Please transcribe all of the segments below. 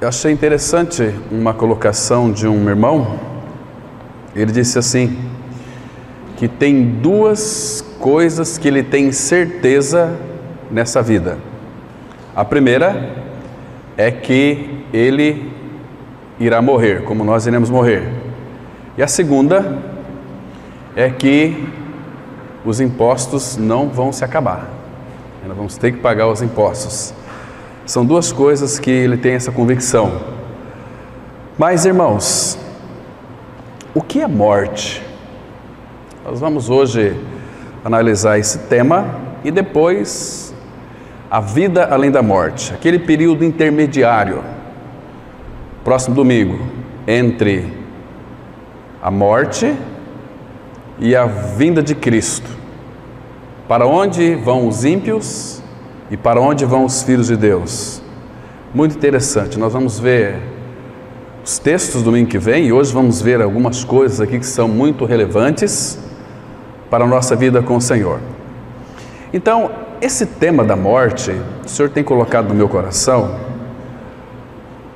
Eu achei interessante uma colocação de um irmão. Ele disse assim, que tem duas coisas que ele tem certeza nessa vida. A primeira é que ele irá morrer, como nós iremos morrer. E a segunda é que os impostos não vão se acabar. Nós vamos ter que pagar os impostos. São duas coisas que ele tem essa convicção. Mas, irmãos, o que é morte? Nós vamos hoje analisar esse tema e depois a vida além da morte, aquele período intermediário, próximo domingo, entre a morte e a vinda de Cristo. Para onde vão os ímpios e para onde vão os filhos de Deus? Muito interessante. Nós vamos ver os textos domingo que vem e hoje vamos ver algumas coisas aqui que são muito relevantes para a nossa vida com o Senhor. Então, esse tema da morte, o Senhor tem colocado no meu coração,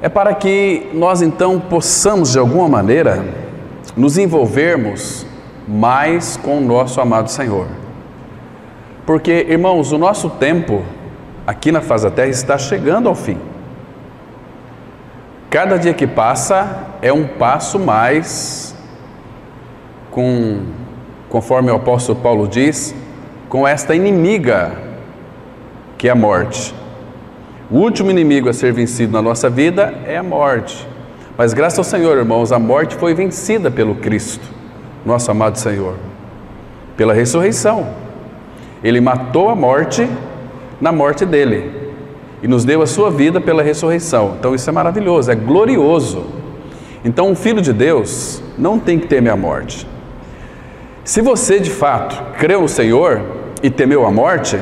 é para que nós então possamos de alguma maneira nos envolvermos mais com o nosso amado Senhor. Porque, irmãos, o nosso tempo aqui na face da terra está chegando ao fim. Cada dia que passa é um passo mais, conforme o apóstolo Paulo diz, com esta inimiga que é a morte. O último inimigo a ser vencido na nossa vida é a morte. Mas graças ao Senhor, irmãos, a morte foi vencida pelo Cristo, nosso amado Senhor, pela ressurreição. Ele matou a morte na morte dele e nos deu a sua vida pela ressurreição. Então isso é maravilhoso, é glorioso. Então um filho de Deus não tem que temer a morte. Se você de fato creu no Senhor e temeu a morte,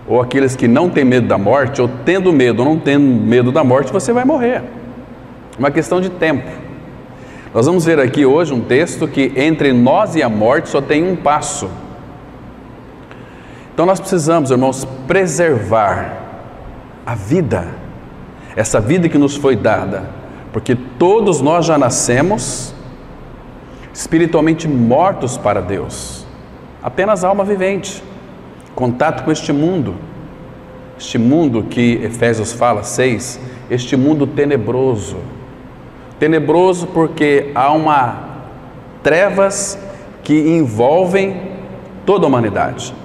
ou aqueles que não têm medo da morte, ou tendo medo ou não tendo medo da morte, você vai morrer. Uma questão de tempo. Nós vamos ver aqui hoje um texto que entre nós e a morte só tem um passo. Então nós precisamos, irmãos, preservar a vida, essa vida que nos foi dada, porque todos nós já nascemos espiritualmente mortos para Deus, apenas alma vivente, contato com este mundo que Efésios fala, 6, este mundo tenebroso porque há trevas que envolvem toda a humanidade,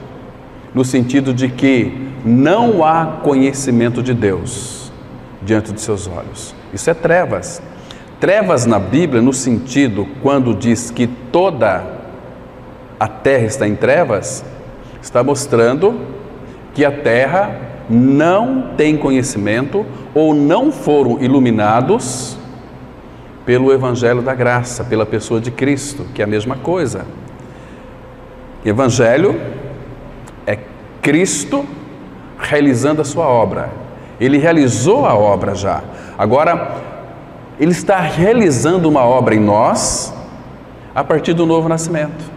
no sentido de que não há conhecimento de Deus diante de seus olhos. Isso é trevas. Trevas na Bíblia, no sentido, quando diz que toda a terra está em trevas, está mostrando que a terra não tem conhecimento ou não foram iluminados pelo Evangelho da Graça, pela pessoa de Cristo, que é a mesma coisa. Evangelho é Cristo realizando a sua obra. Ele realizou a obra já. Agora, Ele está realizando uma obra em nós a partir do novo nascimento,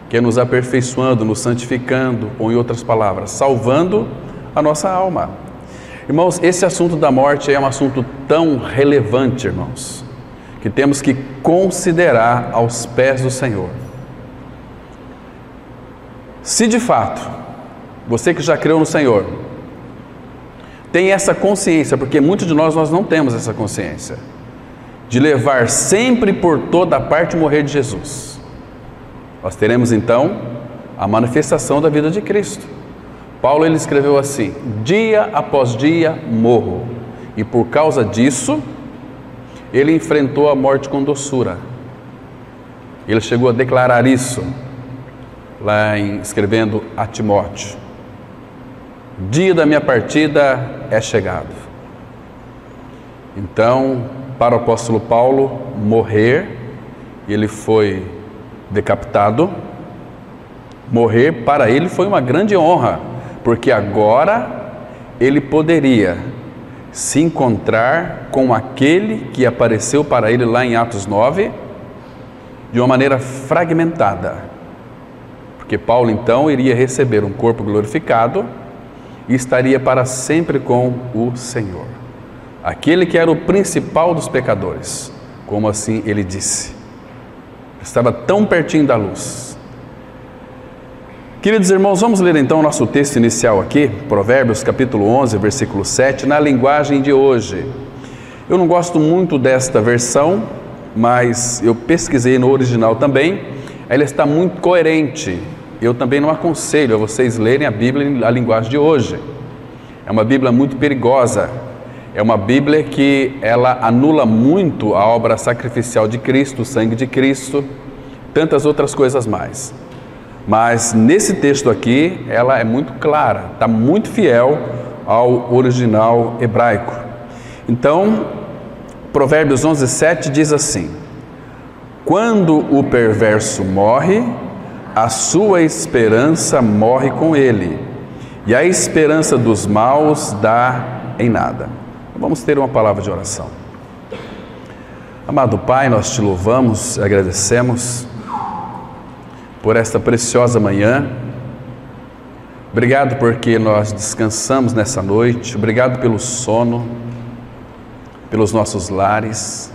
que é nos aperfeiçoando, nos santificando, ou em outras palavras, salvando a nossa alma. Irmãos, esse assunto da morte é um assunto tão relevante, irmãos, que temos que considerar aos pés do Senhor. Se de fato, você que já creu no Senhor, tem essa consciência, porque muitos de nós não temos essa consciência, de levar sempre por toda parte o morrer de Jesus, nós teremos então a manifestação da vida de Cristo. Paulo ele escreveu assim: dia após dia morro, e por causa disso ele enfrentou a morte com doçura. Ele chegou a declarar isso lá escrevendo a Timóteo: dia da minha partida é chegado. Então, para o apóstolo Paulo morrer, ele foi decapitado. Morrer para ele foi uma grande honra, porque agora ele poderia se encontrar com aquele que apareceu para ele lá em Atos 9, de uma maneira fragmentada, porque Paulo então iria receber um corpo glorificado e estaria para sempre com o Senhor. aquele que era o principal dos pecadores, como assim ele disse. Estava tão pertinho da luz. Queridos irmãos, vamos ler então o nosso texto inicial aqui, Provérbios capítulo 11, versículo 7, na linguagem de hoje. Eu não gosto muito desta versão, mas eu pesquisei no original também, ela está muito coerente. Eu também não aconselho a vocês lerem a Bíblia na linguagem de hoje. É uma Bíblia muito perigosa, é uma Bíblia que ela anula muito a obra sacrificial de Cristo, o sangue de Cristo, tantas outras coisas mais. Mas nesse texto aqui, ela é muito clara, está muito fiel ao original hebraico. Então, Provérbios 11, 7 diz assim: quando o perverso morre, a sua esperança morre com ele, e a esperança dos maus dá em nada. Vamos ter uma palavra de oração. Amado Pai, nós te louvamos e agradecemos por esta preciosa manhã. Obrigado porque nós descansamos nessa noite. Obrigado pelo sono, pelos nossos lares.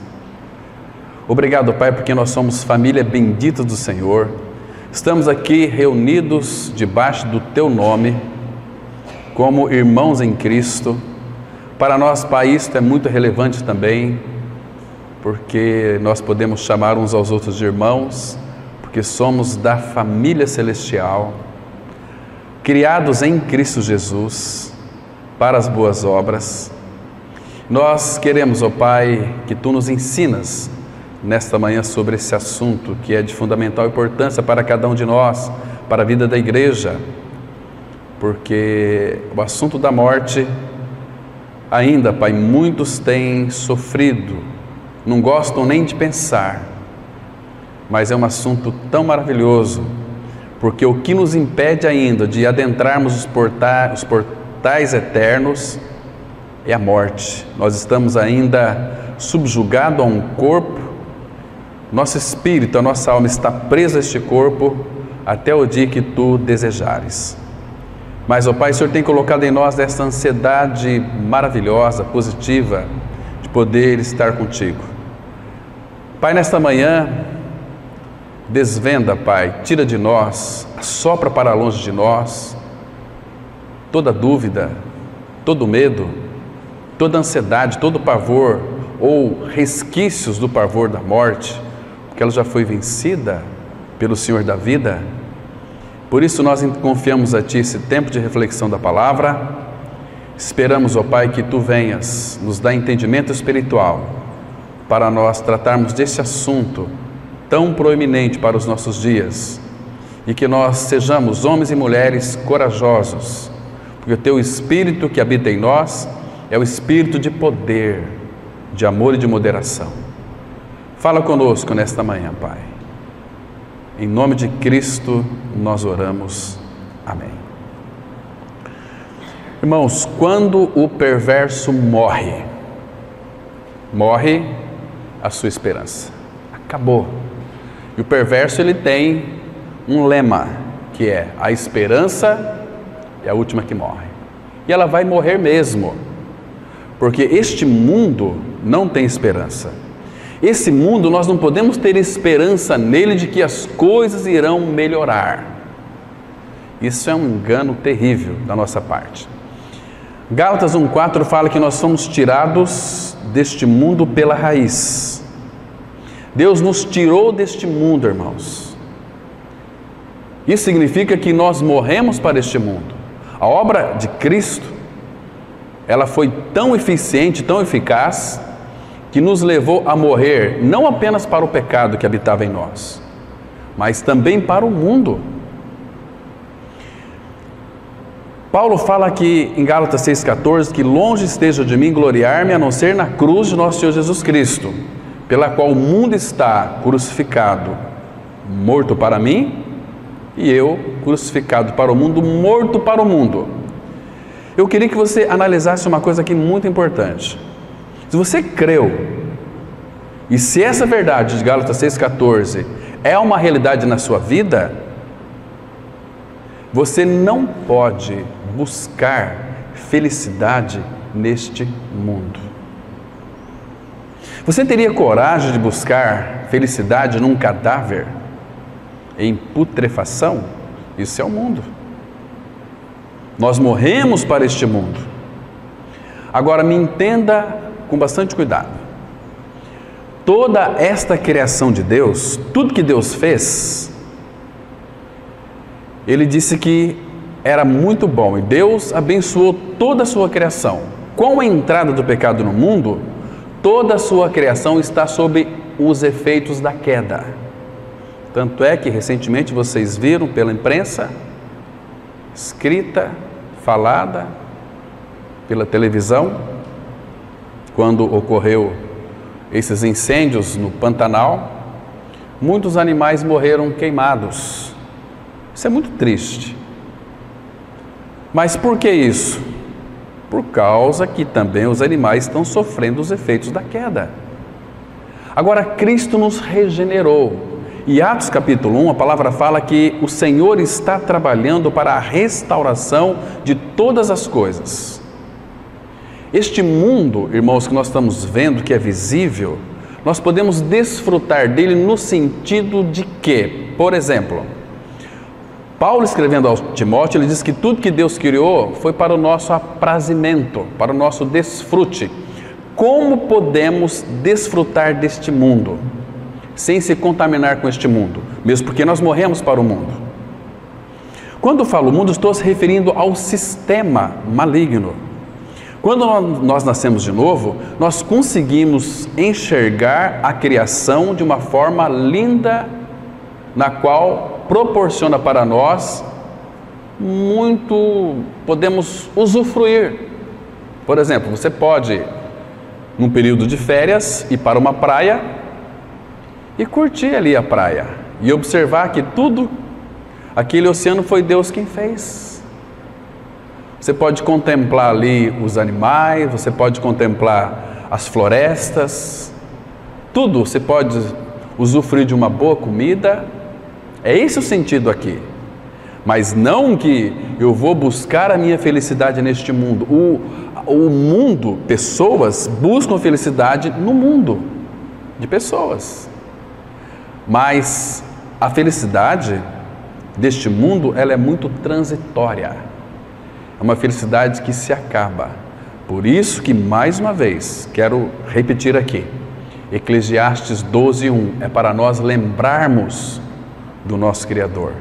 Obrigado, Pai, porque nós somos família bendita do Senhor. Estamos aqui reunidos debaixo do Teu nome, como irmãos em Cristo. Para nós, Pai, isto é muito relevante também, porque nós podemos chamar uns aos outros de irmãos, porque somos da família celestial, criados em Cristo Jesus, para as boas obras. Nós queremos, ó Pai, que Tu nos ensinas nesta manhã sobre esse assunto que é de fundamental importância para cada um de nós, para a vida da igreja, porque o assunto da morte, ainda, Pai, muitos têm sofrido, não gostam nem de pensar, mas é um assunto tão maravilhoso, porque o que nos impede ainda de adentrarmos os portais eternos é a morte. Nós estamos ainda subjugados a um corpo, nosso espírito, a nossa alma está presa a este corpo até o dia que Tu desejares. Mas, ó Pai, o Senhor tem colocado em nós essa ansiedade maravilhosa, positiva, de poder estar contigo. Pai, nesta manhã, desvenda, Pai, tira de nós, assopra para longe de nós toda dúvida, todo medo, toda ansiedade, todo pavor ou resquícios do pavor da morte, porque ela já foi vencida pelo Senhor da vida. Por isso nós confiamos a Ti esse tempo de reflexão da palavra. Esperamos, ó Pai, que Tu venhas nos dar entendimento espiritual para nós tratarmos desse assunto tão proeminente para os nossos dias, e que nós sejamos homens e mulheres corajosos, porque o Teu Espírito que habita em nós é o Espírito de poder, de amor e de moderação. Fala conosco nesta manhã, Pai. Em nome de Cristo nós oramos. Amém. Irmãos, quando o perverso morre, morre a sua esperança. Acabou. E o perverso, ele tem um lema, que é: a esperança é a última que morre. E ela vai morrer mesmo, porque este mundo não tem esperança. Esse mundo, nós não podemos ter esperança nele de que as coisas irão melhorar. Isso é um engano terrível da nossa parte. Gálatas 1,4 fala que nós somos tirados deste mundo pela raiz. Deus nos tirou deste mundo, irmãos. Isso significa que nós morremos para este mundo. A obra de Cristo, ela foi tão eficiente, tão eficaz, que nos levou a morrer não apenas para o pecado que habitava em nós, mas também para o mundo. Paulo fala aqui em Gálatas 6,14 que longe esteja de mim gloriar-me a não ser na cruz de nosso Senhor Jesus Cristo, pela qual o mundo está crucificado, morto para mim, e eu crucificado para o mundo, morto para o mundo. Eu queria que você analisasse uma coisa aqui muito importante. Se você creu, e se essa verdade de Gálatas 6,14 é uma realidade na sua vida, você não pode buscar felicidade neste mundo. Você teria coragem de buscar felicidade num cadáver em putrefação? Isso é o mundo. Nós morremos para este mundo. Agora me entenda com bastante cuidado. Toda esta criação de Deus, tudo que Deus fez, Ele disse que era muito bom, e Deus abençoou toda a sua criação. Com a entrada do pecado no mundo, toda a sua criação está sob os efeitos da queda. Tanto é que recentemente vocês viram pela imprensa, escrita, falada, pela televisão, quando ocorreu esses incêndios no Pantanal, muitos animais morreram queimados. Isso é muito triste. Mas por que isso? Por causa que também os animais estão sofrendo os efeitos da queda. Agora, Cristo nos regenerou. E Atos capítulo 1, a palavra fala que o Senhor está trabalhando para a restauração de todas as coisas. Este mundo, irmãos, que nós estamos vendo, que é visível, nós podemos desfrutar dele no sentido de que, por exemplo, Paulo escrevendo ao Timóteo, ele diz que tudo que Deus criou foi para o nosso aprazimento, para o nosso desfrute. Como podemos desfrutar deste mundo, sem se contaminar com este mundo? Mesmo porque nós morremos para o mundo. Quando eu falo mundo, estou se referindo ao sistema maligno. Quando nós nascemos de novo, nós conseguimos enxergar a criação de uma forma linda, na qual proporciona para nós muito, podemos usufruir. Por exemplo, você pode, num período de férias, ir para uma praia e curtir ali a praia e observar que tudo, aquele oceano foi Deus quem fez. Você pode contemplar ali os animais, você pode contemplar as florestas, tudo, você pode usufruir de uma boa comida. É esse o sentido aqui. Mas não que eu vou buscar a minha felicidade neste mundo. O mundo, pessoas buscam felicidade no mundo de pessoas. Mas a felicidade deste mundo, ela é muito transitória. É uma felicidade que se acaba. Por isso que, mais uma vez, quero repetir aqui, Eclesiastes 12:1 é para nós lembrarmos do nosso Criador,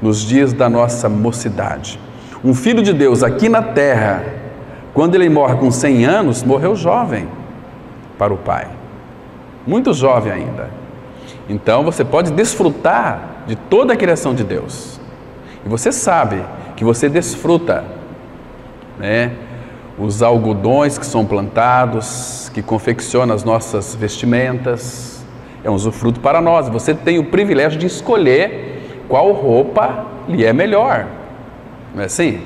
nos dias da nossa mocidade. Um filho de Deus aqui na terra, quando ele morre com 100 anos, morreu jovem para o Pai, muito jovem ainda. Então você pode desfrutar de toda a criação de Deus, e você sabe que você desfruta, né, os algodões que são plantados, que confeccionam as nossas vestimentas, é um usufruto para nós. Você tem o privilégio de escolher qual roupa lhe é melhor, não é assim?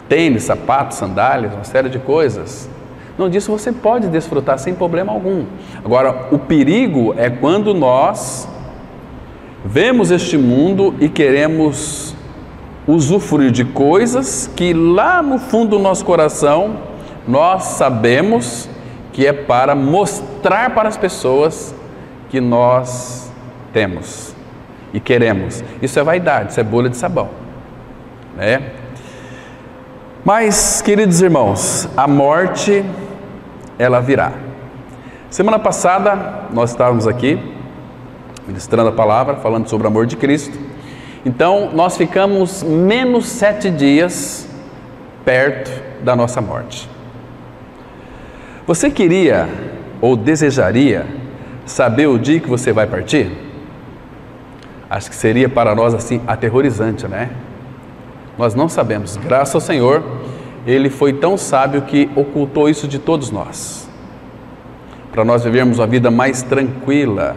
Tênis, sapatos, sandálias, uma série de coisas. Não, disso você pode desfrutar sem problema algum. Agora, o perigo é quando nós vemos este mundo e queremos usufruir de coisas que lá no fundo do nosso coração nós sabemos que é para mostrar para as pessoas que nós temos e queremos. Isso é vaidade, isso é bolha de sabão, né? Mas, queridos irmãos, a morte, ela virá. Semana passada nós estávamos aqui ministrando a palavra, falando sobre o amor de Cristo. Então nós ficamos menos 7 dias perto da nossa morte. Você queria ou desejaria saber o dia que você vai partir? Acho que seria para nós assim aterrorizante, né? Nós não sabemos. Graças ao Senhor, Ele foi tão sábio que ocultou isso de todos nós, para nós vivermos uma vida mais tranquila,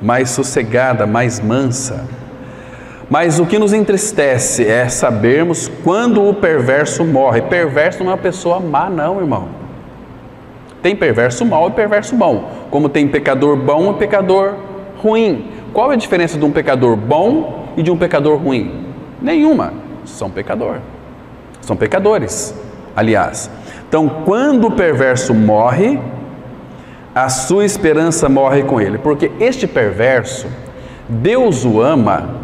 mais sossegada, mais mansa. Mas o que nos entristece é sabermos quando o perverso morre. Perverso não é uma pessoa má, não, irmão. Tem perverso mau e perverso bom, como tem pecador bom e pecador ruim. Qual é a diferença de um pecador bom e de um pecador ruim? Nenhuma. São pecadores, aliás. Então, quando o perverso morre, a sua esperança morre com ele. Porque este perverso, Deus o ama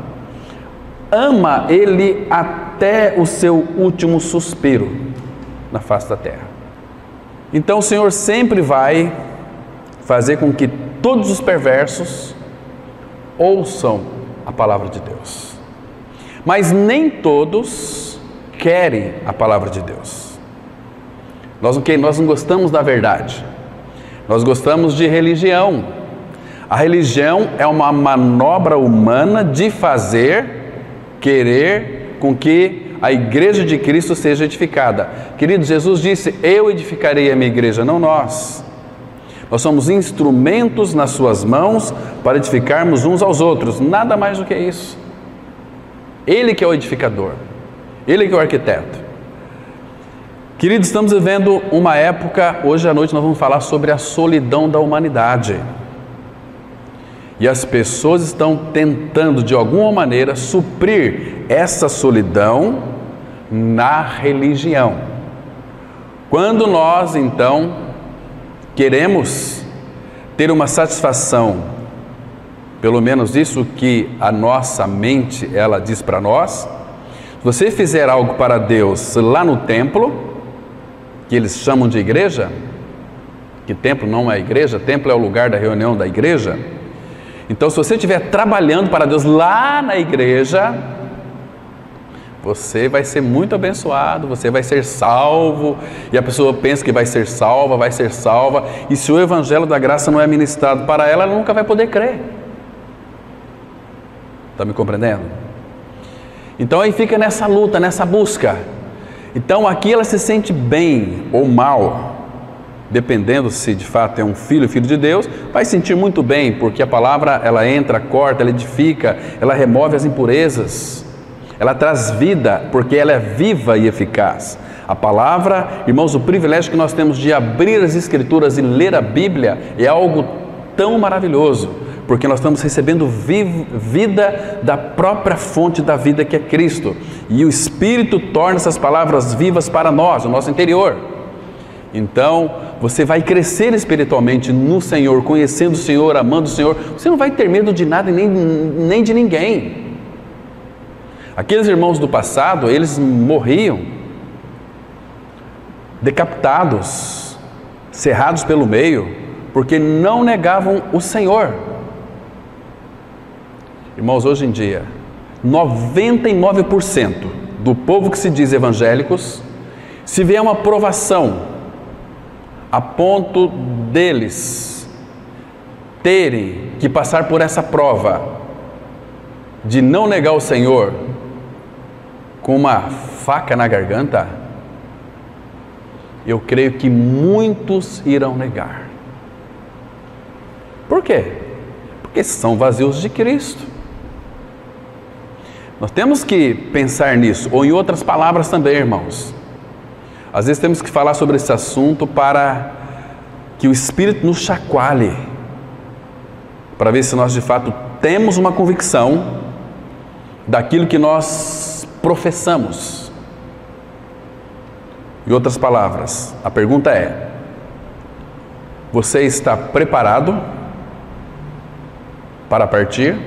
ele até o seu último suspiro na face da terra. Então o Senhor sempre vai fazer com que todos os perversos ouçam a palavra de Deus. Mas nem todos querem a palavra de Deus. Nós não gostamos da verdade. Nós gostamos de religião. A religião é uma manobra humana de querer com que a igreja de Cristo seja edificada. Querido, Jesus disse: eu edificarei a minha igreja, não nós. Nós somos instrumentos nas suas mãos para edificarmos uns aos outros, nada mais do que isso. Ele que é o edificador, Ele que é o arquiteto. Queridos, estamos vivendo uma época, hoje à noite nós vamos falar sobre a solidão da humanidade. E as pessoas estão tentando de alguma maneira suprir essa solidão na religião. Quando nós então queremos ter uma satisfação, pelo menos isso que a nossa mente ela diz para nós, se você fizer algo para Deus lá no templo, que eles chamam de igreja, que templo não é igreja, templo é o lugar da reunião da igreja. Então, se você estiver trabalhando para Deus lá na igreja, você vai ser muito abençoado, você vai ser salvo, e a pessoa pensa que vai ser salva, e se o evangelho da graça não é ministrado para ela, ela nunca vai poder crer. Está me compreendendo? Então aí fica nessa luta, nessa busca. Então aqui ela se sente bem ou mal, dependendo se de fato é um filho de Deus, vai sentir muito bem, porque a palavra ela entra, corta, ela edifica, ela remove as impurezas, ela traz vida, porque ela é viva e eficaz. A palavra, irmãos, o privilégio que nós temos de abrir as Escrituras e ler a Bíblia é algo tão maravilhoso, porque nós estamos recebendo vida da própria fonte da vida que é Cristo, e o Espírito torna essas palavras vivas para nós, no nosso interior. Então você vai crescer espiritualmente no Senhor, conhecendo o Senhor, amando o Senhor. Você não vai ter medo de nada e nem de ninguém. Aqueles irmãos do passado, eles morriam decapitados, cerrados pelo meio, porque não negavam o Senhor. Irmãos, hoje em dia, 99% do povo que se diz evangélicos, se vier uma provação a ponto deles terem que passar por essa prova de não negar o Senhor com uma faca na garganta, eu creio que muitos irão negar. Por quê? Porque são vazios de Cristo. Nós temos que pensar nisso, ou em outras palavras também, irmãos. Às vezes temos que falar sobre esse assunto para que o Espírito nos chacoalhe, para ver se nós de fato temos uma convicção daquilo que nós professamos. Em outras palavras, a pergunta é: você está preparado para partir?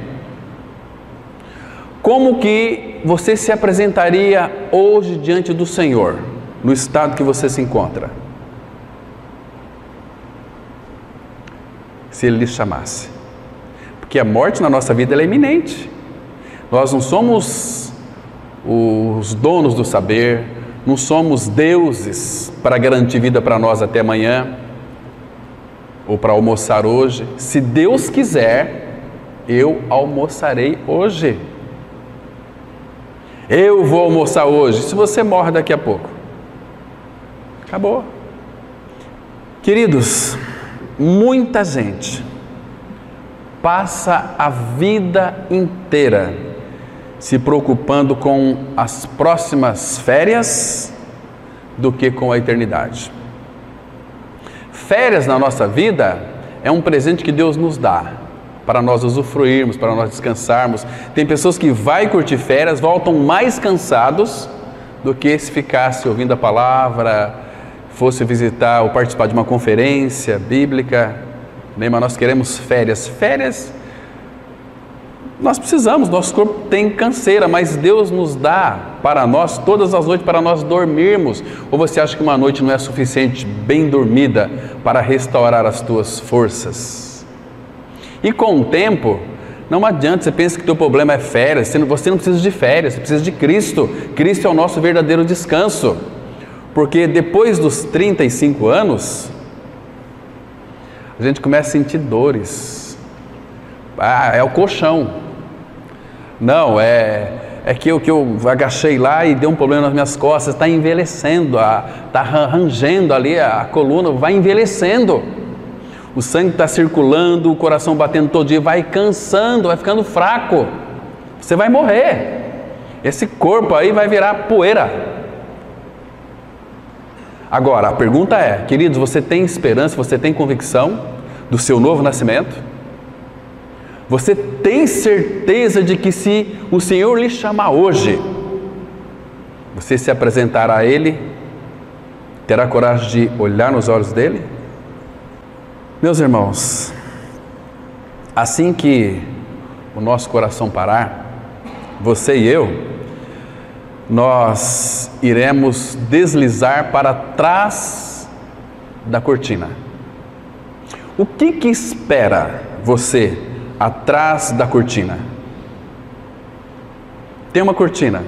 Como que você se apresentaria hoje diante do Senhor, no estado que você se encontra? Se Ele lhe chamasse. Porque a morte na nossa vida ela é iminente. Nós não somos os donos do saber, não somos deuses para garantir vida para nós até amanhã, ou para almoçar hoje. Se Deus quiser, eu almoçarei hoje. Eu vou almoçar hoje. Se você morre daqui a pouco, acabou. Queridos, muita gente passa a vida inteira se preocupando com as próximas férias do que com a eternidade. Férias na nossa vida é um presente que Deus nos dá para nós usufruirmos, para nós descansarmos. Tem pessoas que vai curtir férias, voltam mais cansados do que se ficasse ouvindo a palavra, fosse visitar ou participar de uma conferência bíblica. Neymar, nós queremos férias. Férias, nós precisamos, nosso corpo tem canseira, mas Deus nos dá para nós todas as noites para nós dormirmos. Ou você acha que uma noite não é suficiente bem dormida para restaurar as tuas forças? E com o tempo, não adianta, você pensa que o teu problema é férias, você não precisa de férias, você precisa de Cristo. Cristo é o nosso verdadeiro descanso. Porque depois dos 35 anos, a gente começa a sentir dores. É o colchão. Não, é que eu agachei lá e deu um problema nas minhas costas, está envelhecendo, está rangendo ali a coluna, vai envelhecendo. O sangue está circulando, o coração batendo todo dia, vai cansando, vai ficando fraco. Você vai morrer. Esse corpo aí vai virar poeira. Agora, a pergunta é, queridos, você tem esperança, você tem convicção do seu novo nascimento? Você tem certeza de que se o Senhor lhe chamar hoje, você se apresentará a Ele, terá coragem de olhar nos olhos dEle? Meus irmãos, assim que o nosso coração parar, você e eu, nós iremos deslizar para trás da cortina. O que espera você atrás da cortina? Tem uma cortina.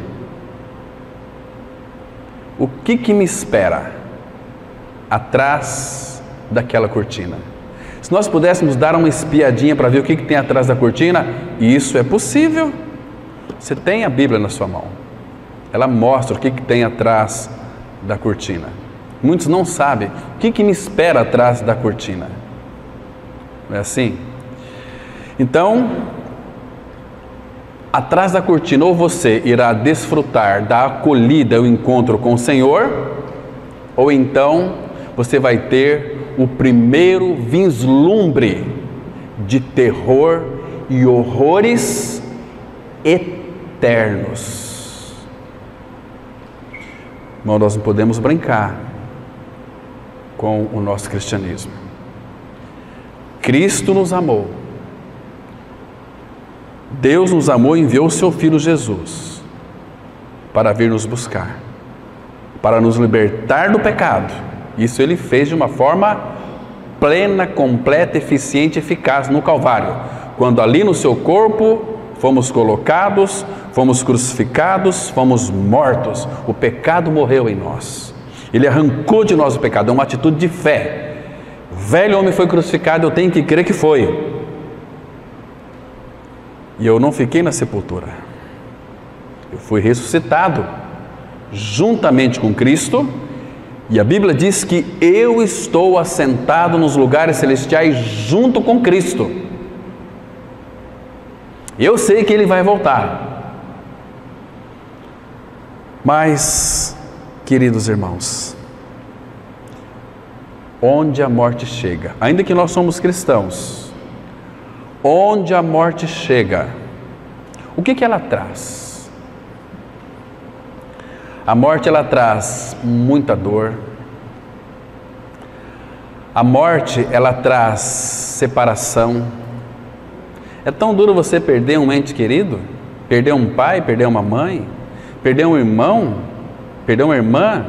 O que me espera atrás daquela cortina? Se nós pudéssemos dar uma espiadinha para ver o que tem atrás da cortina, e isso é possível. Você tem a Bíblia na sua mão. Ela mostra o que tem atrás da cortina. Muitos não sabem o que me espera atrás da cortina. Não é assim? Então, atrás da cortina, ou você irá desfrutar da acolhida, o encontro com o Senhor, ou então você vai ter o primeiro vislumbre de terror e horrores eternos. Irmão, nós não podemos brincar com o nosso cristianismo. Cristo nos amou. Deus nos amou e enviou o seu Filho Jesus para vir nos buscar, para nos libertar do pecado. Isso Ele fez de uma forma plena, completa, eficiente e eficaz no Calvário, quando ali no seu corpo fomos colocados, fomos crucificados, fomos mortos. O pecado morreu em nós. Ele arrancou de nós o pecado. É uma atitude de fé. O velho homem foi crucificado, eu tenho que crer que foi. E eu não fiquei na sepultura. Eu fui ressuscitado juntamente com Cristo. E a Bíblia diz que eu estou assentado nos lugares celestiais junto com Cristo. Eu sei que Ele vai voltar. Mas, queridos irmãos, onde a morte chega, ainda que nós somos cristãos, onde a morte chega, o que ela traz? A morte, ela traz muita dor. A morte, ela traz separação. É tão duro você perder um ente querido, perder um pai, perder uma mãe, perder um irmão, perder uma irmã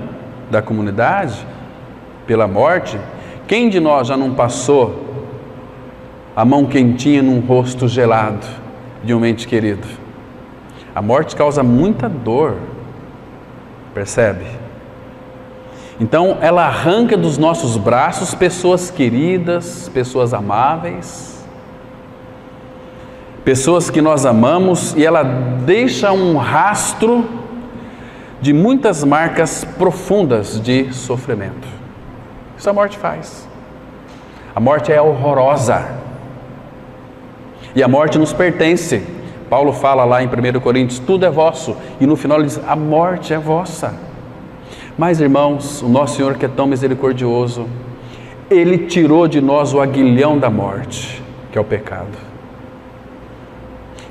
da comunidade pela morte. Quem de nós já não passou a mão quentinha num rosto gelado de um ente querido? A morte causa muita dor, percebe? Então ela arranca dos nossos braços pessoas queridas, pessoas amáveis, pessoas que nós amamos, e ela deixa um rastro de muitas marcas profundas de sofrimento. Isso a morte faz. A morte é horrorosa. E a morte nos pertence. Paulo fala lá em 1 Coríntios, tudo é vosso. E no final ele diz, a morte é vossa. Mas irmãos, o nosso Senhor, que é tão misericordioso, Ele tirou de nós o aguilhão da morte, que é o pecado.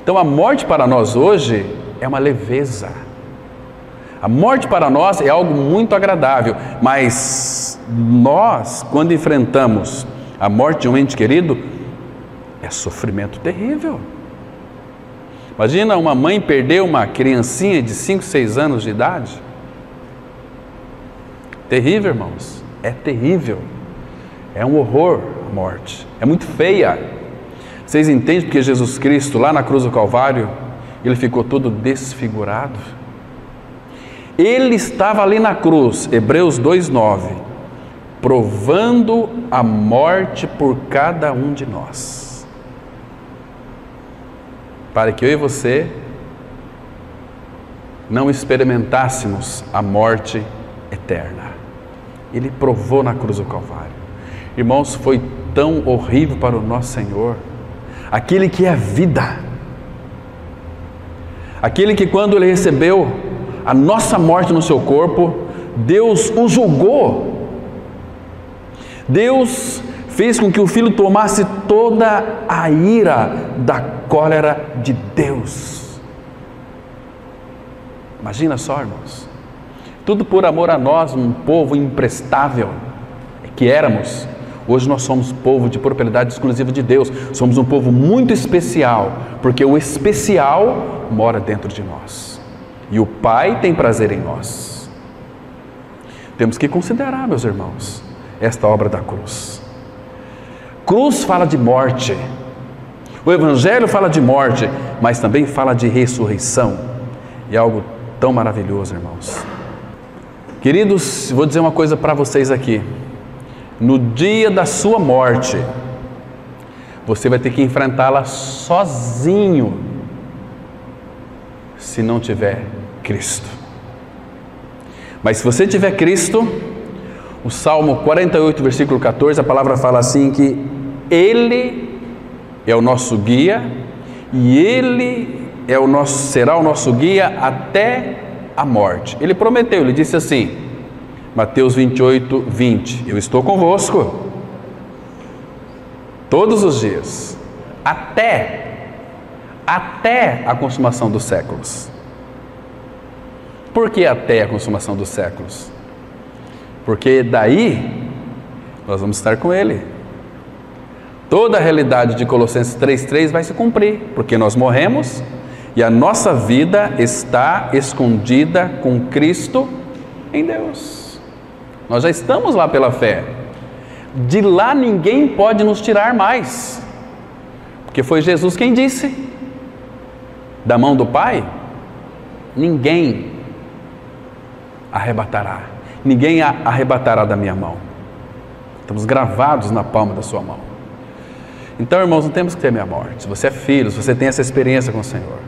Então a morte para nós hoje é uma leveza. A morte para nós é algo muito agradável, mas nós, quando enfrentamos A morte de um ente querido é sofrimento terrível. Imagina uma mãe perder uma criancinha de 5, 6 anos de idade. Terrível, irmãos. É terrível. É um horror a morte. É muito feia. Vocês entendem porque Jesus Cristo, lá na cruz do Calvário, ele ficou todo desfigurado? Ele estava ali na cruz, Hebreus 2:9, provando a morte por cada um de nós, para que eu e você não experimentássemos a morte eterna. Ele provou na cruz do Calvário. Irmãos, foi tão horrível para o nosso Senhor, aquele que é a vida, aquele que quando ele recebeu a nossa morte no seu corpo, Deus o julgou. Deus fez com que o Filho tomasse toda a ira da cólera de Deus. Imagina só, irmãos, tudo por amor a nós, um povo imprestável que éramos. Hoje nós somos povo de propriedade exclusiva de Deus, somos um povo muito especial, porque o especial mora dentro de nós, e o Pai tem prazer em nós. Temos que considerar, meus irmãos, esta obra da cruz. Cruz fala de morte, o Evangelho fala de morte, mas também fala de ressurreição, e é algo tão maravilhoso, irmãos. Queridos, vou dizer uma coisa para vocês aqui. No dia da sua morte, você vai ter que enfrentá-la sozinho, se não tiver Cristo. Mas se você tiver Cristo, o Salmo 48, versículo 14, a palavra fala assim que Ele é o nosso guia e Ele será o nosso guia até a morte. Ele prometeu, ele disse assim, Mateus 28, 20, eu estou convosco todos os dias, até a consumação dos séculos. Por que até a consumação dos séculos? Porque daí nós vamos estar com Ele. Toda a realidade de Colossenses 3,3 vai se cumprir, porque nós morremos e a nossa vida está escondida com Cristo em Deus. Nós já estamos lá pela fé. De lá ninguém pode nos tirar mais, porque foi Jesus quem disse: da mão do Pai ninguém arrebatará, ninguém arrebatará da minha mão. Estamos gravados na palma da sua mão. Então, irmãos, não temos que temer a morte. Se você é filho, se você tem essa experiência com o Senhor,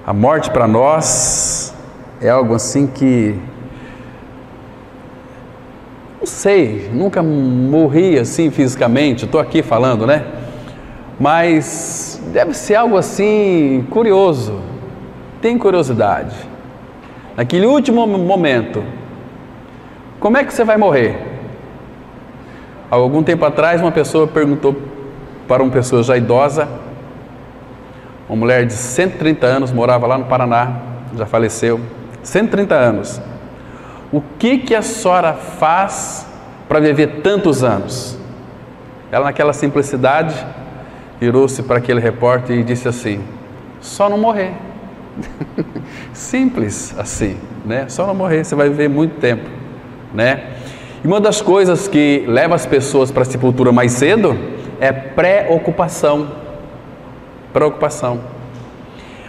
a morte para nós é algo assim que, não sei, nunca morri assim fisicamente, estou aqui falando, né? Mas deve ser algo assim curioso. Tem curiosidade. Naquele último momento, como é que você vai morrer? Há algum tempo atrás, uma pessoa perguntou para uma pessoa já idosa, uma mulher de 130 anos, morava lá no Paraná, já faleceu, 130 anos. O que a senhora faz para viver tantos anos? Ela, naquela simplicidade, virou-se para aquele repórter e disse assim: só não morrer. Simples assim, né? Só não morrer, você vai viver muito tempo, né? E uma das coisas que leva as pessoas para a sepultura mais cedo é preocupação. Preocupação.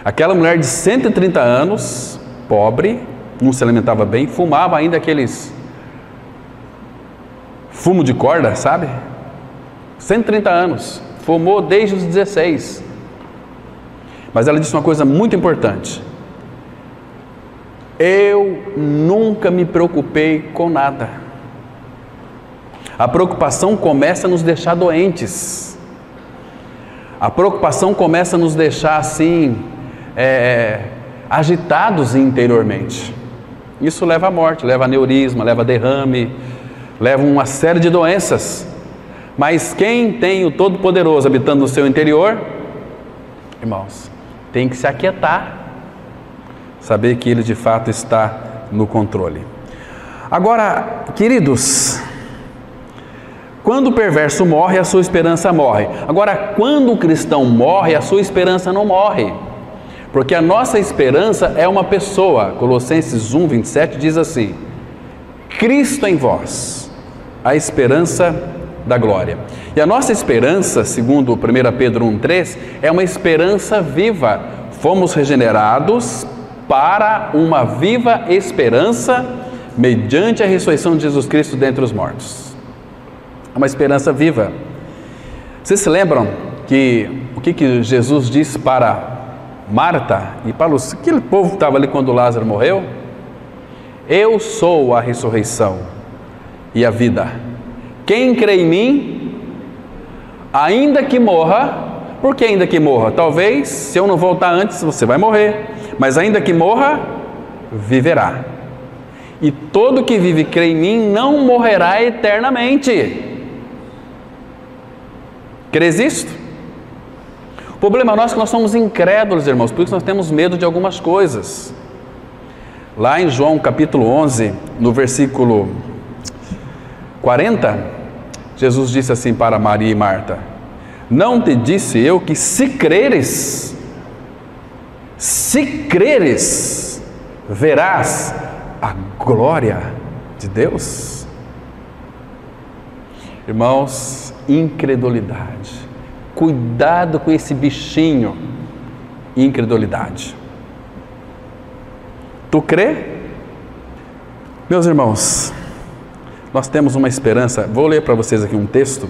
Aquela mulher de 130 anos, pobre, não se alimentava bem, fumava ainda aqueles fumo de corda, sabe? 130 anos, fumou desde os 16. Mas ela disse uma coisa muito importante: eu nunca me preocupei com nada. A preocupação começa a nos deixar doentes. A preocupação começa a nos deixar assim, agitados interiormente. Isso leva à morte, leva a aneurisma, leva a derrame, leva uma série de doenças. Mas quem tem o Todo-Poderoso habitando no seu interior, irmãos, tem que se aquietar, saber que Ele de fato está no controle. Agora, queridos, Quando o perverso morre, a sua esperança morre. Agora, quando o cristão morre, a sua esperança não morre. Porque a nossa esperança é uma pessoa. Colossenses 1, 27 diz assim: Cristo em vós, a esperança da glória. E a nossa esperança, segundo 1 Pedro 1,3, é uma esperança viva. Fomos regenerados para uma viva esperança mediante a ressurreição de Jesus Cristo dentre os mortos. É uma esperança viva. Vocês se lembram o que Jesus disse para Marta e para aquele povo que estava ali quando Lázaro morreu? Eu sou a ressurreição e a vida. Quem crê em mim, ainda que morra, por que ainda que morra? Talvez, se eu não voltar antes, você vai morrer, mas ainda que morra, viverá. E todo que vive e crê em mim não morrerá eternamente. Crês isto? O problema nosso é que nós somos incrédulos, irmãos, por isso nós temos medo de algumas coisas. Lá em João capítulo 11, no versículo 40, Jesus disse assim para Maria e Marta: não te disse eu que se creres, verás a glória de Deus? Irmãos, incredulidade. Cuidado com esse bichinho, incredulidade. Tu crê? Meus irmãos, nós temos uma esperança. Vou ler para vocês aqui um texto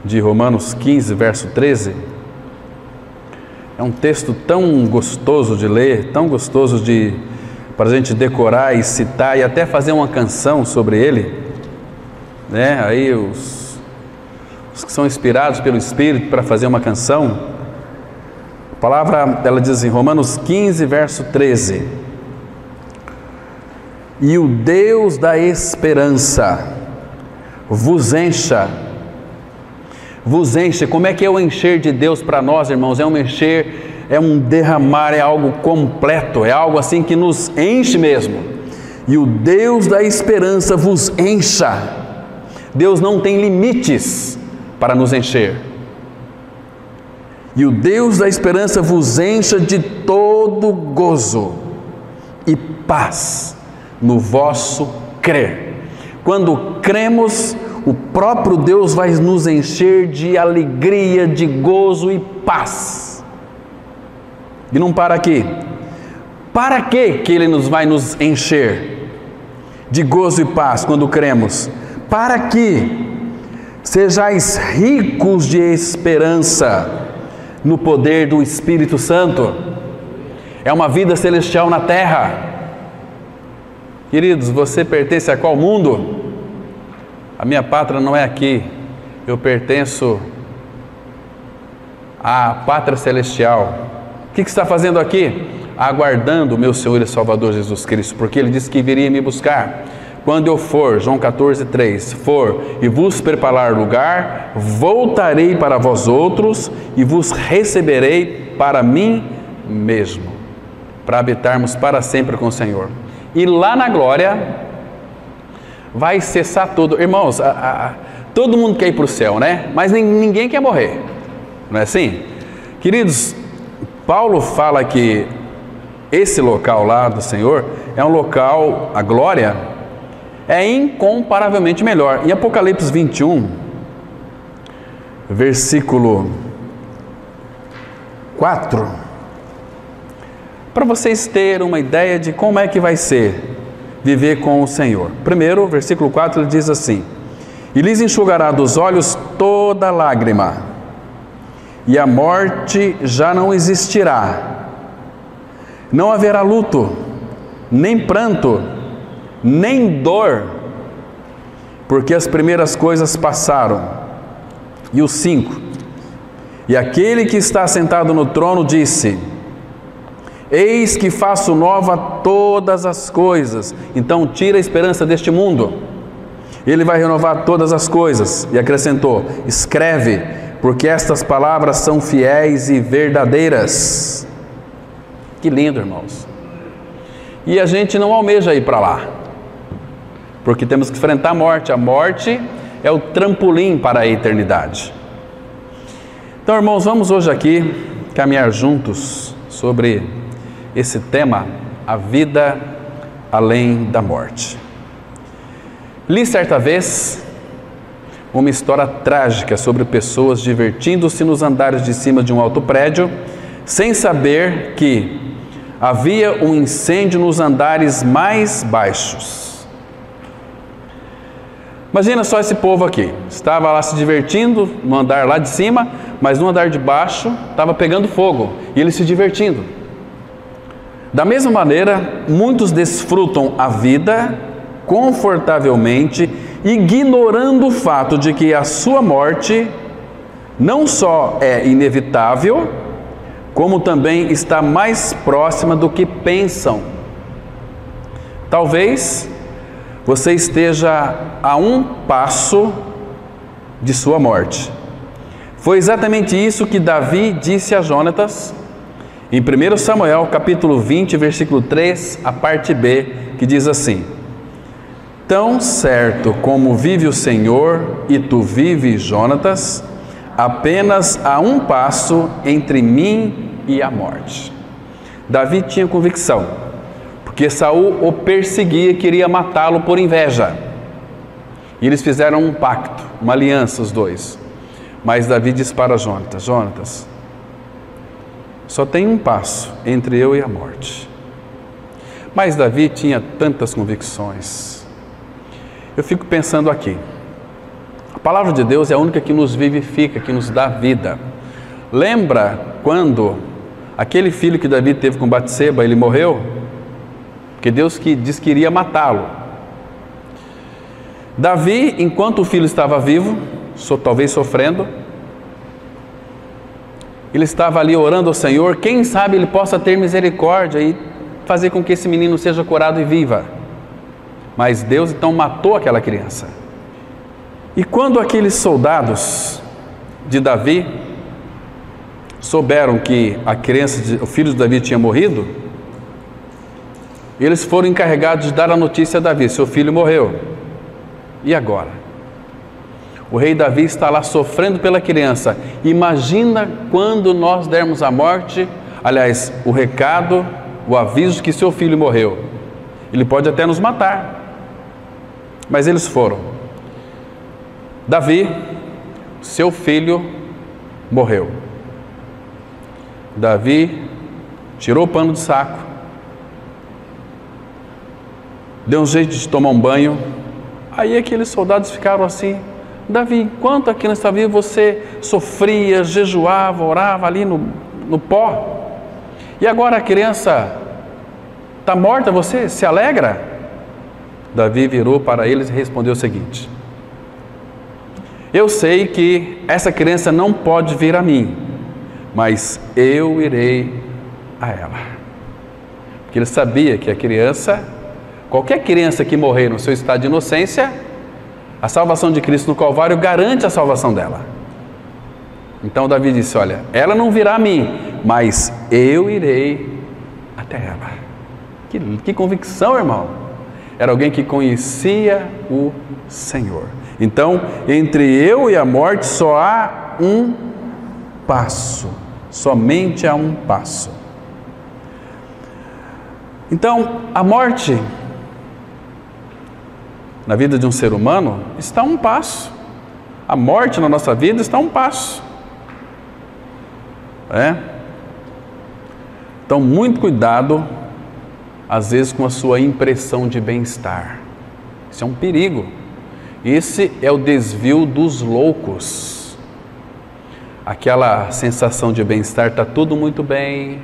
de Romanos 15, verso 13. É um texto tão gostoso de ler, tão gostoso para a gente decorar e citar e até fazer uma canção sobre ele, né? Aí os que são inspirados pelo Espírito para fazer uma canção, a palavra, ela diz em Romanos 15, verso 13: e o Deus da esperança vos encha. Como é que é o encher de Deus para nós, irmãos? É um encher, é um derramar, é algo completo, é algo assim que nos enche mesmo. E o Deus da esperança vos encha. Deus não tem limites para nos encher. E o Deus da esperança vos encha de todo gozo e paz no vosso crer. Quando cremos, o próprio Deus vai nos encher de alegria, de gozo e paz. E não para aqui. Para que Ele vai nos encher de gozo e paz quando cremos? Para que sejais ricos de esperança no poder do Espírito Santo. É uma vida celestial na terra. Queridos, você pertence a qual mundo? A minha pátria não é aqui. Eu pertenço à pátria celestial. O que você está fazendo aqui? Aguardando o meu Senhor e Salvador Jesus Cristo, porque Ele disse que viria me buscar. Quando eu for, João 14, 3, for e vos preparar lugar, voltarei para vós outros e vos receberei para mim mesmo, para habitarmos para sempre com o Senhor. E lá na glória vai cessar tudo. Irmãos, todo mundo quer ir para o céu, né? Mas ninguém quer morrer, não é assim? Queridos, Paulo fala que esse local lá do Senhor é um local, a glória é incomparavelmente melhor. Em Apocalipse 21, versículo 4, para vocês terem uma ideia de como é que vai ser viver com o Senhor. Primeiro, versículo 4, ele diz assim: e lhes enxugará dos olhos toda lágrima, e a morte já não existirá. Não haverá luto, nem pranto, nem dor, porque as primeiras coisas passaram. E o 5: e aquele que está sentado no trono disse: eis que faço nova todas as coisas. Então tira a esperança deste mundo. Ele vai renovar todas as coisas. E acrescentou: escreve, porque estas palavras são fiéis e verdadeiras. Que lindo, irmãos. E a gente não almeja ir para lá, porque temos que enfrentar a morte. A morte é o trampolim para a eternidade. Então, irmãos, vamos hoje aqui caminhar juntos sobre esse tema, a vida além da morte. Li certa vez uma história trágica sobre pessoas divertindo-se nos andares de cima de um alto prédio, sem saber que havia um incêndio nos andares mais baixos. Imagina só esse povo aqui, estava lá se divertindo no andar lá de cima, mas no andar de baixo estava pegando fogo e eles se divertindo. Da mesma maneira, muitos desfrutam a vida confortavelmente, ignorando o fato de que a sua morte não só é inevitável, como também está mais próxima do que pensam. Talvez você esteja a um passo de sua morte. Foi exatamente isso que Davi disse a Jonatas em 1 Samuel capítulo 20, versículo 3, a parte B, que diz assim: tão certo como vive o Senhor e tu vives, Jonatas, apenas há um passo entre mim e a morte. Davi tinha convicção, porque Saul o perseguia e queria matá-lo por inveja. E eles fizeram um pacto, uma aliança, os dois. Mas Davi disse para Jonatas: Jonatas, só tem um passo entre eu e a morte. Mas Davi tinha tantas convicções. Eu fico pensando aqui, a palavra de Deus é a única que nos vivifica, que nos dá vida. Lembra quando aquele filho que Davi teve com Batseba, ele morreu? Porque Deus disse que iria matá-lo. Davi, enquanto o filho estava vivo, talvez sofrendo, ele estava ali orando ao Senhor, quem sabe ele possa ter misericórdia e fazer com que esse menino seja curado e viva. Mas Deus então matou aquela criança. E quando aqueles soldados de Davi souberam que o filho de Davi tinha morrido, eles foram encarregados de dar a notícia a Davi: seu filho morreu. E agora? O rei Davi está lá sofrendo pela criança. Imagina quando nós dermos a morte, aliás, o recado, o aviso de que seu filho morreu. Ele pode até nos matar. Mas eles foram. Davi, seu filho morreu. Davi tirou o pano de saco, deu um jeito de tomar um banho. Aí aqueles soldados ficaram assim: Davi, enquanto aqui não estava vivo, você sofria, jejuava, orava ali no pó. E agora a criança está morta, você se alegra? Davi virou para eles e respondeu o seguinte: eu sei que essa criança não pode vir a mim, mas eu irei a ela. Porque ele sabia que a criança, qualquer criança que morrer no seu estado de inocência, a salvação de Cristo no Calvário garante a salvação dela. Então Davi disse: olha, ela não virá a mim, mas eu irei até ela. Que convicção, irmão! Era alguém que conhecia o Senhor. Então, entre eu e a morte só há um passo. Somente há um passo. Então, a morte na vida de um ser humano está a um passo. A morte na nossa vida está a um passo. Então, muito cuidado, às vezes, com a sua impressão de bem-estar. Isso é um perigo. Esse é o desvio dos loucos. Aquela sensação de bem-estar, está tudo muito bem,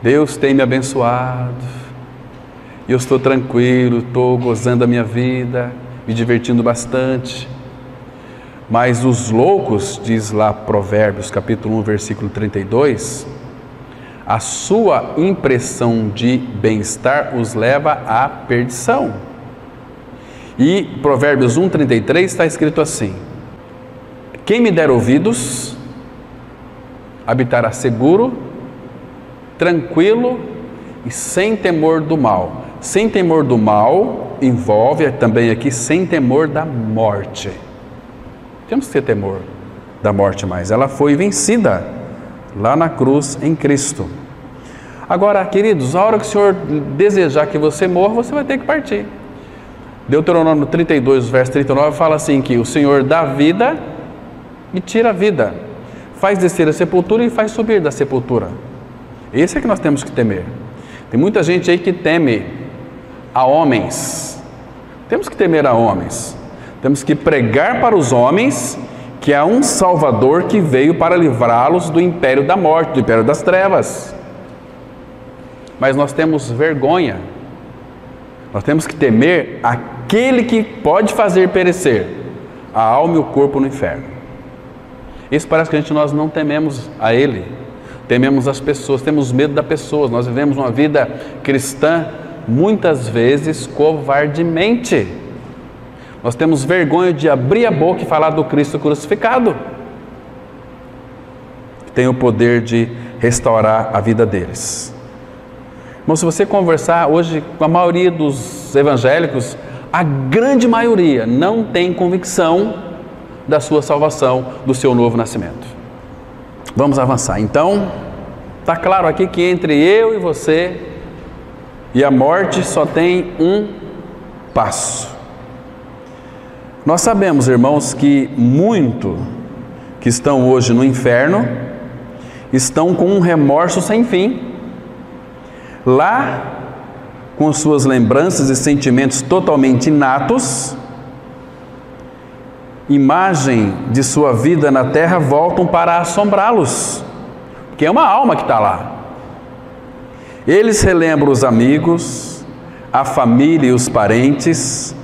Deus tem me abençoado, eu estou tranquilo, estou gozando da minha vida, me divertindo bastante. Mas os loucos, diz lá Provérbios capítulo 1, versículo 32, a sua impressão de bem-estar os leva à perdição. E Provérbios 1,33 está escrito assim: quem me der ouvidos, habitará seguro, tranquilo e sem temor do mal. Sem temor do mal envolve também aqui sem temor da morte. Temos que ter temor da morte, mas ela foi vencida lá na cruz em Cristo. Agora, queridos, a hora que o Senhor desejar que você morra, você vai ter que partir. Deuteronômio 32, verso 39, fala assim que o Senhor dá vida e tira a vida. Faz descer a sepultura e faz subir da sepultura. Esse é que nós temos que temer. Tem muita gente aí que teme a homens. Temos que temer a homens. Temos que pregar para os homens que há um Salvador que veio para livrá-los do império da morte, do império das trevas. Mas nós temos vergonha. Nós temos que temer aquele que pode fazer perecer a alma e o corpo no inferno. Isso parece que nós não tememos a Ele. Tememos as pessoas, temos medo das pessoas. Nós vivemos uma vida cristã muitas vezes covardemente. Nós temos vergonha de abrir a boca e falar do Cristo crucificado, que tem o poder de restaurar a vida deles. Irmão, se você conversar hoje com a maioria dos evangélicos, a grande maioria não tem convicção da sua salvação, do seu novo nascimento. Vamos avançar. Então, está claro aqui que entre eu e você e a morte só tem um passo. Nós sabemos, irmãos, que muitos que estão hoje no inferno estão com um remorso sem fim. Lá, com suas lembranças e sentimentos totalmente inatos, imagem de sua vida na terra voltam para assombrá-los, porque é uma alma que está lá. Eles relembram os amigos, a família e os parentes,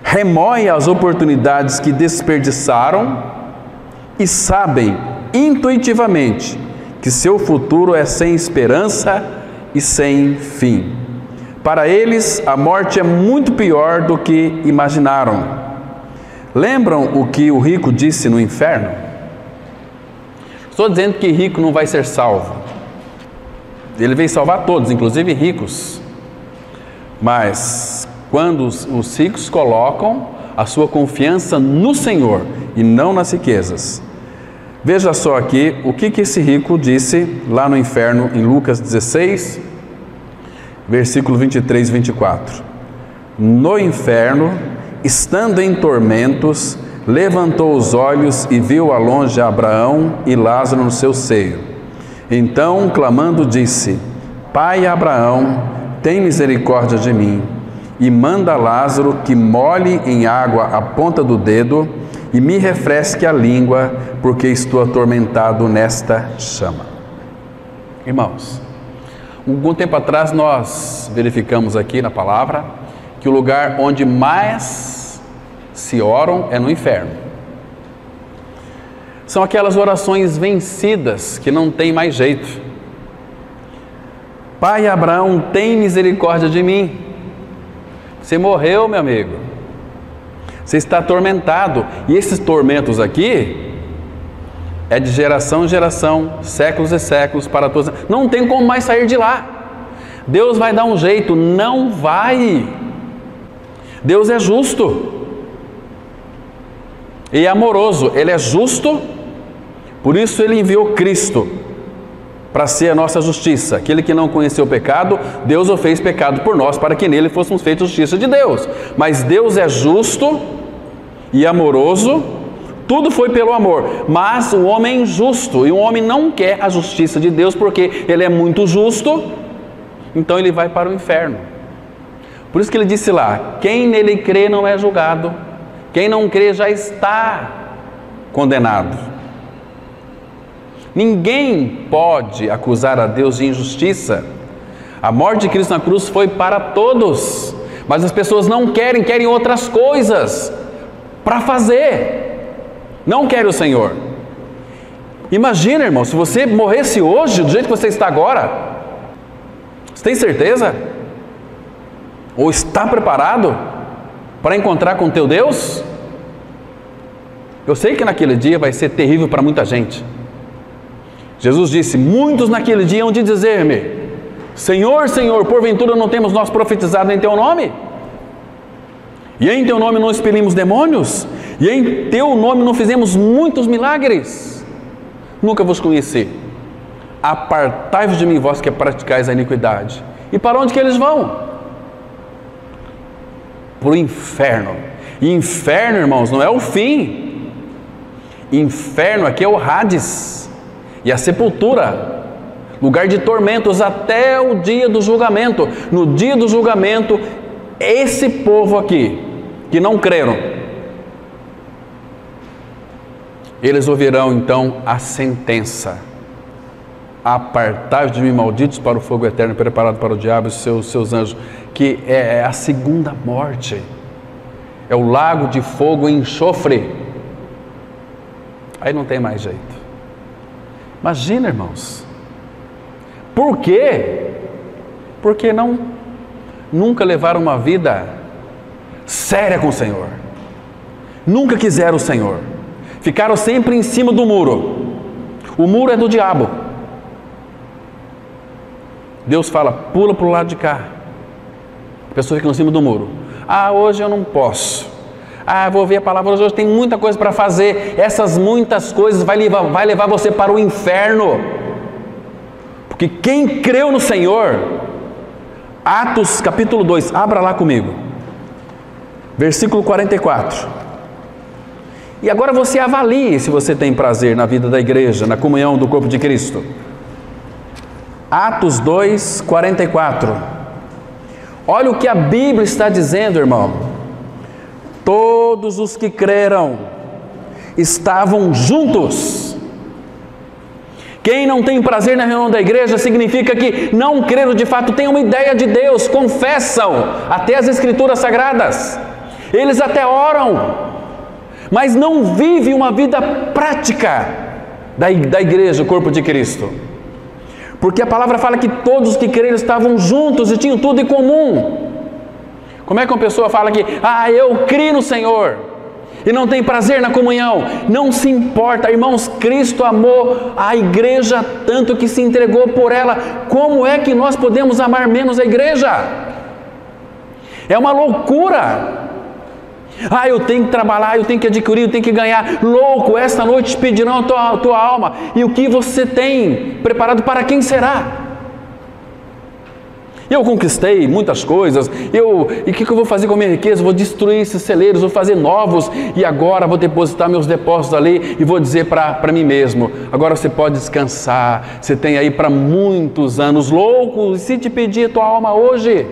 remoem as oportunidades que desperdiçaram e sabem intuitivamente que seu futuro é sem esperança e sem fim. Para eles, a morte é muito pior do que imaginaram. Lembram o que o rico disse no inferno? Estou dizendo que rico não vai ser salvo. Ele veio salvar todos, inclusive ricos. Mas quando os ricos colocam a sua confiança no Senhor e não nas riquezas. Veja só aqui o que esse rico disse lá no inferno, em Lucas 16, versículo 23 e 24. No inferno, estando em tormentos, levantou os olhos e viu a longe Abraão e Lázaro no seu seio. Então, clamando, disse: Pai Abraão, tem misericórdia de mim, e manda Lázaro que molhe em água a ponta do dedo e me refresque a língua, porque estou atormentado nesta chama. Irmãos, algum tempo atrás nós verificamos aqui na palavra que o lugar onde mais se oram é no inferno. São aquelas orações vencidas que não tem mais jeito. Pai Abraão, tem misericórdia de mim. Você morreu, meu amigo. Você está atormentado. E esses tormentos aqui é de geração em geração, séculos e séculos, para todos. Não tem como mais sair de lá. Deus vai dar um jeito. Não vai. Deus é justo e amoroso. Ele é justo, por isso Ele enviou Cristo para ser a nossa justiça. Aquele que não conheceu o pecado, Deus o fez pecado por nós, para que nele fôssemos feitos justiça de Deus. Mas Deus é justo e amoroso, tudo foi pelo amor. Mas o homem é injusto, e o homem não quer a justiça de Deus, porque ele é muito justo, então ele vai para o inferno. Por isso que ele disse lá: quem nele crê não é julgado, quem não crê já está condenado. Ninguém pode acusar a Deus de injustiça. A morte de Cristo na cruz foi para todos, mas as pessoas não querem, querem outras coisas para fazer, não querem o Senhor. Imagina, irmão, se você morresse hoje do jeito que você está agora, você tem certeza? Ou está preparado para encontrar com teu Deus? Eu sei que naquele dia vai ser terrível para muita gente. Jesus disse: muitos naquele dia hão de dizer-me: Senhor, Senhor, porventura não temos nós profetizado em teu nome? E em teu nome não expelimos demônios? E em teu nome não fizemos muitos milagres? Nunca vos conheci. Apartai-vos de mim, vós que praticais a iniquidade. E para onde que eles vão? Para o inferno. E inferno, irmãos, não é o fim. Inferno aqui é o Hades e a sepultura, lugar de tormentos até o dia do julgamento. No dia do julgamento, esse povo aqui, que não creram, eles ouvirão então a sentença: apartai-vos de mim, malditos, para o fogo eterno preparado para o diabo e os seus anjos, que é a segunda morte, é o lago de fogo e enxofre. Aí não tem mais jeito. Imagina, irmãos. Por quê? Porque nunca levaram uma vida séria com o Senhor, nunca quiseram o Senhor, ficaram sempre em cima do muro. O muro é do diabo. Deus fala: pula para o lado de cá. A pessoa fica em cima do muro. Ah, hoje eu não posso. Ah, vou ver a palavra hoje tem muita coisa para fazer. Essas muitas coisas vai levar você para o inferno. Porque quem creu no Senhor, Atos capítulo 2, abra lá comigo, versículo 44. E agora você avalie se você tem prazer na vida da igreja, na comunhão do corpo de Cristo. Atos 2, 44. Olha o que a Bíblia está dizendo, irmão. Todos os que creram estavam juntos. Quem não tem prazer na reunião da igreja significa que não creram de fato, tem uma ideia de Deus, confessam até as Escrituras Sagradas, eles até oram, mas não vivem uma vida prática da igreja, o corpo de Cristo. Porque a palavra fala que todos os que creram estavam juntos e tinham tudo em comum. Como é que uma pessoa fala que, eu criei no Senhor, e não tem prazer na comunhão? Não se importa, irmãos, Cristo amou a igreja tanto que se entregou por ela. Como é que nós podemos amar menos a igreja? É uma loucura. Eu tenho que trabalhar, eu tenho que adquirir, eu tenho que ganhar. Louco, esta noite te pedirão a tua alma. E o que você tem preparado para quem será? Eu conquistei muitas coisas, e o que eu vou fazer com a minha riqueza? Vou destruir esses celeiros, vou fazer novos, e agora vou depositar meus depósitos ali, e vou dizer para mim mesmo: agora você pode descansar, você tem aí para muitos anos. Louco, e se te pedir a tua alma hoje,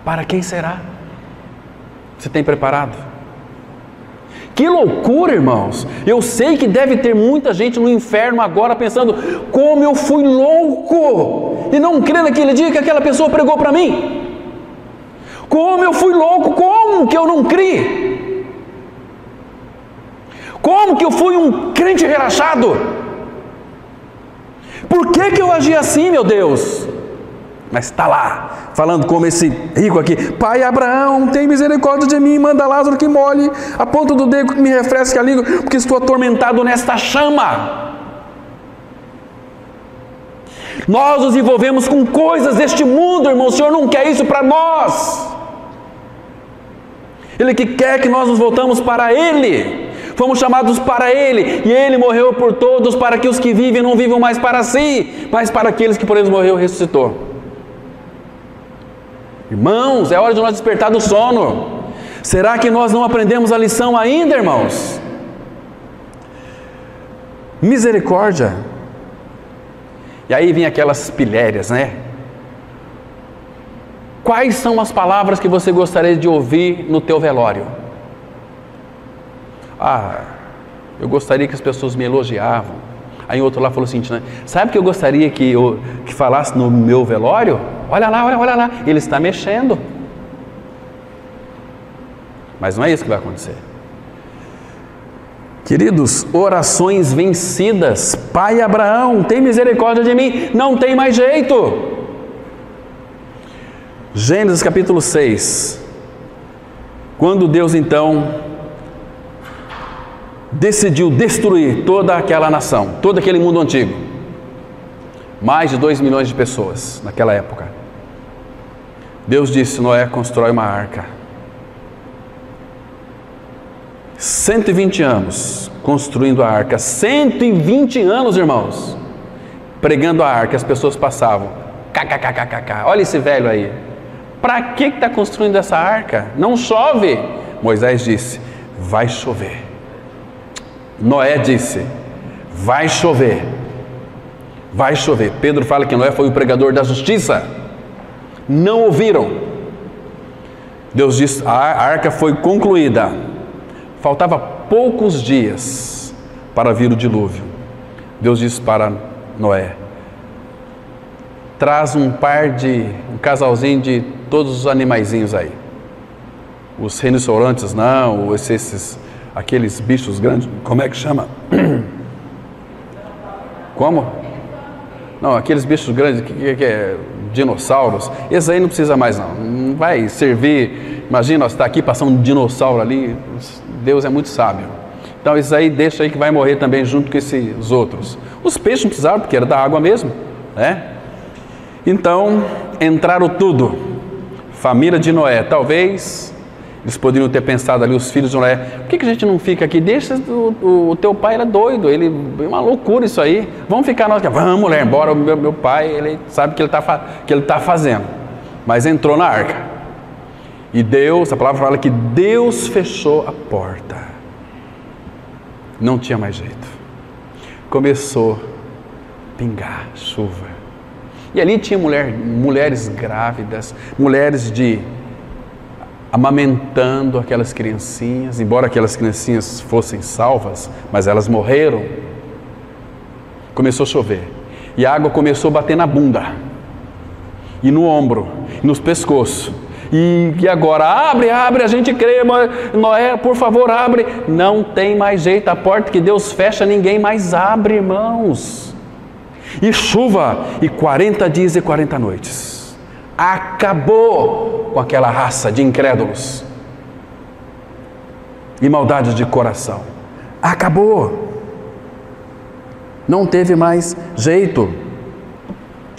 para quem será? Você tem preparado? Que loucura, irmãos! Eu sei que deve ter muita gente no inferno agora pensando: como eu fui louco e não crer naquele dia que aquela pessoa pregou para mim. Como eu fui louco, como que eu não criei? Como que eu fui um crente relaxado? Por que eu agi assim, meu Deus? Mas está lá, falando como esse rico aqui: Pai Abraão, tem misericórdia de mim, manda Lázaro que molhe a ponta do dedo, que me refresque a língua, porque estou atormentado nesta chama. Nós nos envolvemos com coisas deste mundo, irmão. O Senhor não quer isso para nós. Ele que quer que nós nos voltamos para Ele. Fomos chamados para Ele, e Ele morreu por todos, para que os que vivem não vivam mais para si, mas para aqueles que por eles morreu e ressuscitou. Irmãos, é hora de nós despertar do sono. Será que nós não aprendemos a lição ainda, irmãos? Misericórdia. E aí vem aquelas pilhérias, né? Quais são as palavras que você gostaria de ouvir no teu velório? Eu gostaria que as pessoas me elogiavam. Aí outro lá falou assim, né? Sabe o que eu gostaria que falasse no meu velório? Olha lá, ele está mexendo. Mas não é isso que vai acontecer. Queridos, orações vencidas. Pai Abraão, tem misericórdia de mim, não tem mais jeito. Gênesis capítulo 6. Quando Deus então decidiu destruir toda aquela nação, todo aquele mundo antigo, mais de 2 milhões de pessoas naquela época, Deus disse: Noé, constrói uma arca. 120 anos construindo a arca, 120 anos, irmãos, pregando a arca, as pessoas passavam, kkkk, olha esse velho aí, para que está construindo essa arca? Não chove. Moisés disse, vai chover. Noé disse, vai chover. Vai chover. Pedro fala que Noé foi o pregador da justiça. Não ouviram. Deus disse, a arca foi concluída. Faltava poucos dias para vir o dilúvio. Deus disse para Noé, traz um casalzinho de todos os animaizinhos aí. Os rinocerontes não, aqueles bichos grandes, como é que chama? Como? Não, aqueles bichos grandes, que é dinossauros, esses aí não precisa mais não vai servir. Imagina, você está aqui passando um dinossauro ali, Deus é muito sábio. Então esses aí deixa aí que vai morrer também junto com esses outros. Os peixes não precisavam porque era da água mesmo, né? Então entraram tudo, família de Noé. Talvez eles poderiam ter pensado ali, os filhos de Noé, por que a gente não fica aqui? Deixa o teu pai, ele é doido, é uma loucura isso aí, vamos ficar nós aqui. Vamos, mulher, embora, o meu pai, ele sabe o que ele está fazendo. Mas entrou na arca. E Deus, a palavra fala que Deus fechou a porta. Não tinha mais jeito. Começou a pingar chuva. E ali tinha mulheres grávidas, mulheres amamentando aquelas criancinhas, embora aquelas criancinhas fossem salvas, mas elas morreram. Começou a chover, e a água começou a bater na bunda, e no ombro, e nos pescoços, e agora, abre, a gente crê, Noé, por favor, abre. Não tem mais jeito, a porta que Deus fecha, ninguém mais abre, irmãos. E chuva, e 40 dias e 40 noites. Acabou com aquela raça de incrédulos e maldades de coração. Acabou. Não teve mais jeito.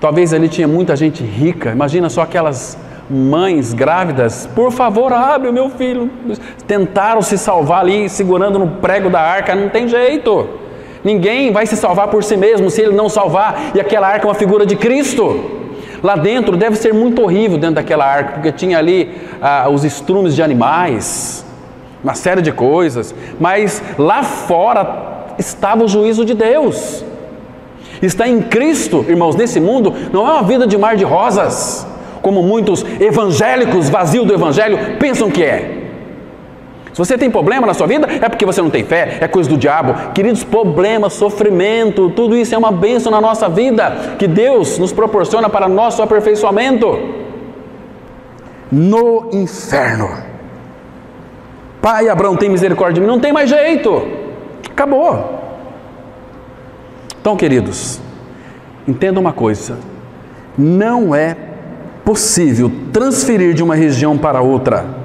Talvez ali tinha muita gente rica. Imagina só aquelas mães grávidas. Por favor, abre o meu filho. Tentaram se salvar ali, segurando no prego da arca. Não tem jeito. Ninguém vai se salvar por si mesmo se ele não salvar. E aquela arca é uma figura de Cristo. Lá dentro deve ser muito horrível dentro daquela arca, porque tinha ali os estrumes de animais, uma série de coisas, mas lá fora estava o juízo de Deus. Está em Cristo, irmãos, nesse mundo não é uma vida de mar de rosas, como muitos evangélicos vazios do evangelho pensam que é. Se você tem problema na sua vida, é porque você não tem fé, é coisa do diabo. Queridos, problema, sofrimento, tudo isso é uma bênção na nossa vida, que Deus nos proporciona para nosso aperfeiçoamento. No inferno, Pai Abraão, tem misericórdia de mim, não tem mais jeito, acabou. Então, queridos, entenda uma coisa, não é possível transferir de uma região para outra,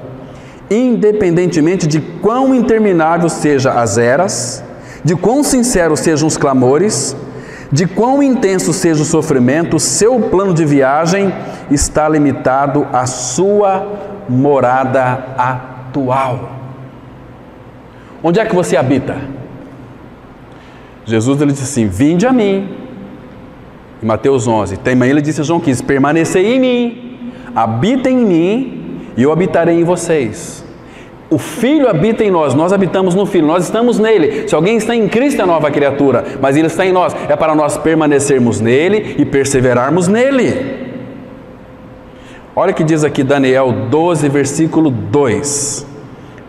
independentemente de quão interminável sejam as eras, de quão sinceros sejam os clamores, de quão intenso seja o sofrimento, seu plano de viagem está limitado à sua morada atual. Onde é que você habita? Jesus, ele disse assim, vinde a mim. Em Mateus 11, também ele disse a João 15, permanecei em mim, habitem em mim, e eu habitarei em vocês. O Filho habita em nós, nós habitamos no Filho, nós estamos nele. Se alguém está em Cristo é nova criatura, mas ele está em nós, é para nós permanecermos nele e perseverarmos nele. Olha o que diz aqui Daniel 12, versículo 2.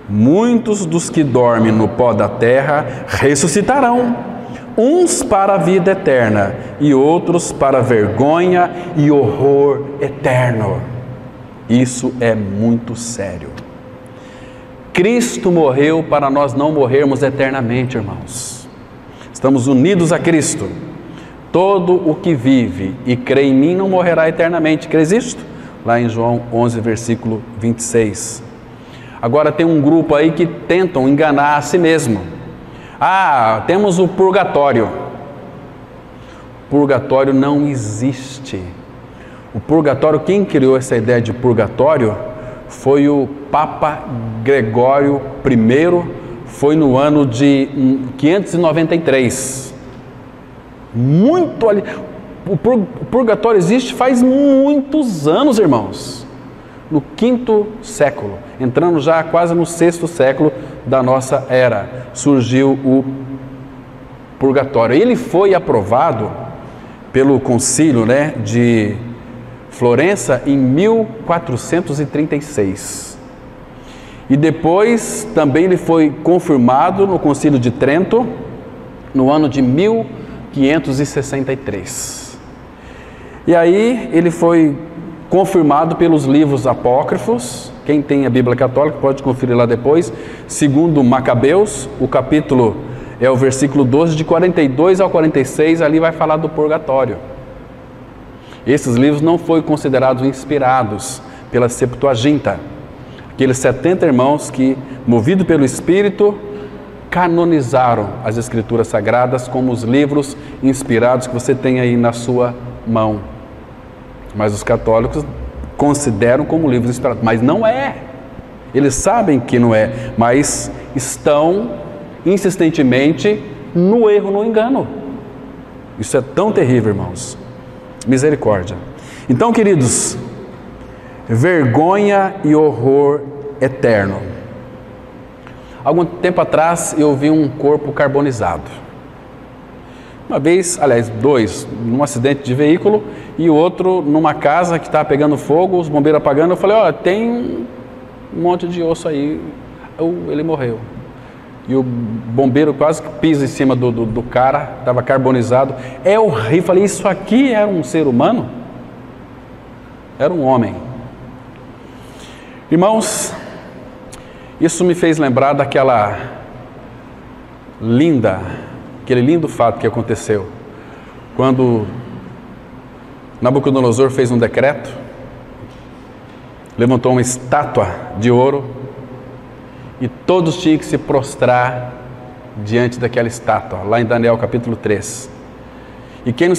Muitos dos que dormem no pó da terra ressuscitarão, uns para a vida eterna e outros para vergonha e horror eterno. Isso é muito sério. Cristo morreu para nós não morrermos eternamente, irmãos. Estamos unidos a Cristo. Todo o que vive e crê em mim não morrerá eternamente. Crês isto? Lá em João 11, versículo 26. Agora tem um grupo aí que tentam enganar a si mesmo. Temos o purgatório. Purgatório não existe. O purgatório, quem criou essa ideia de purgatório foi o Papa Gregório I, foi no ano de 593. Muito ali. O purgatório existe faz muitos anos, irmãos. No 5º século, entrando já quase no 6º século da nossa era, surgiu o purgatório. Ele foi aprovado pelo concílio, de Florença em 1436. E depois também ele foi confirmado no concílio de Trento, no ano de 1563. E aí ele foi confirmado pelos livros apócrifos. Quem tem a Bíblia Católica pode conferir lá depois. Segundo Macabeus, o capítulo é o versículo 12, de 42 ao 46, ali vai falar do purgatório. Esses livros não foram considerados inspirados pela Septuaginta, aqueles 70 irmãos que, movidos pelo Espírito, canonizaram as Escrituras Sagradas como os livros inspirados que você tem aí na sua mão. Mas os católicos consideram como livros inspirados, mas não é. Eles sabem que não é, mas estão insistentemente no erro, no engano. Isso é tão terrível, irmãos. Misericórdia. Então, queridos, vergonha e horror eterno. Algum tempo atrás eu vi um corpo carbonizado. Uma vez, aliás, dois, num acidente de veículo e o outro numa casa que estava pegando fogo, os bombeiros apagando. Eu falei, tem um monte de osso aí. Ele morreu. E o bombeiro quase que pisa em cima do cara, estava carbonizado. É horrível. Falei, isso aqui era um ser humano? Era um homem. Irmãos, isso me fez lembrar aquele lindo fato que aconteceu quando Nabucodonosor fez um decreto, levantou uma estátua de ouro e todos tinham que se prostrar diante daquela estátua, lá em Daniel capítulo 3. E quem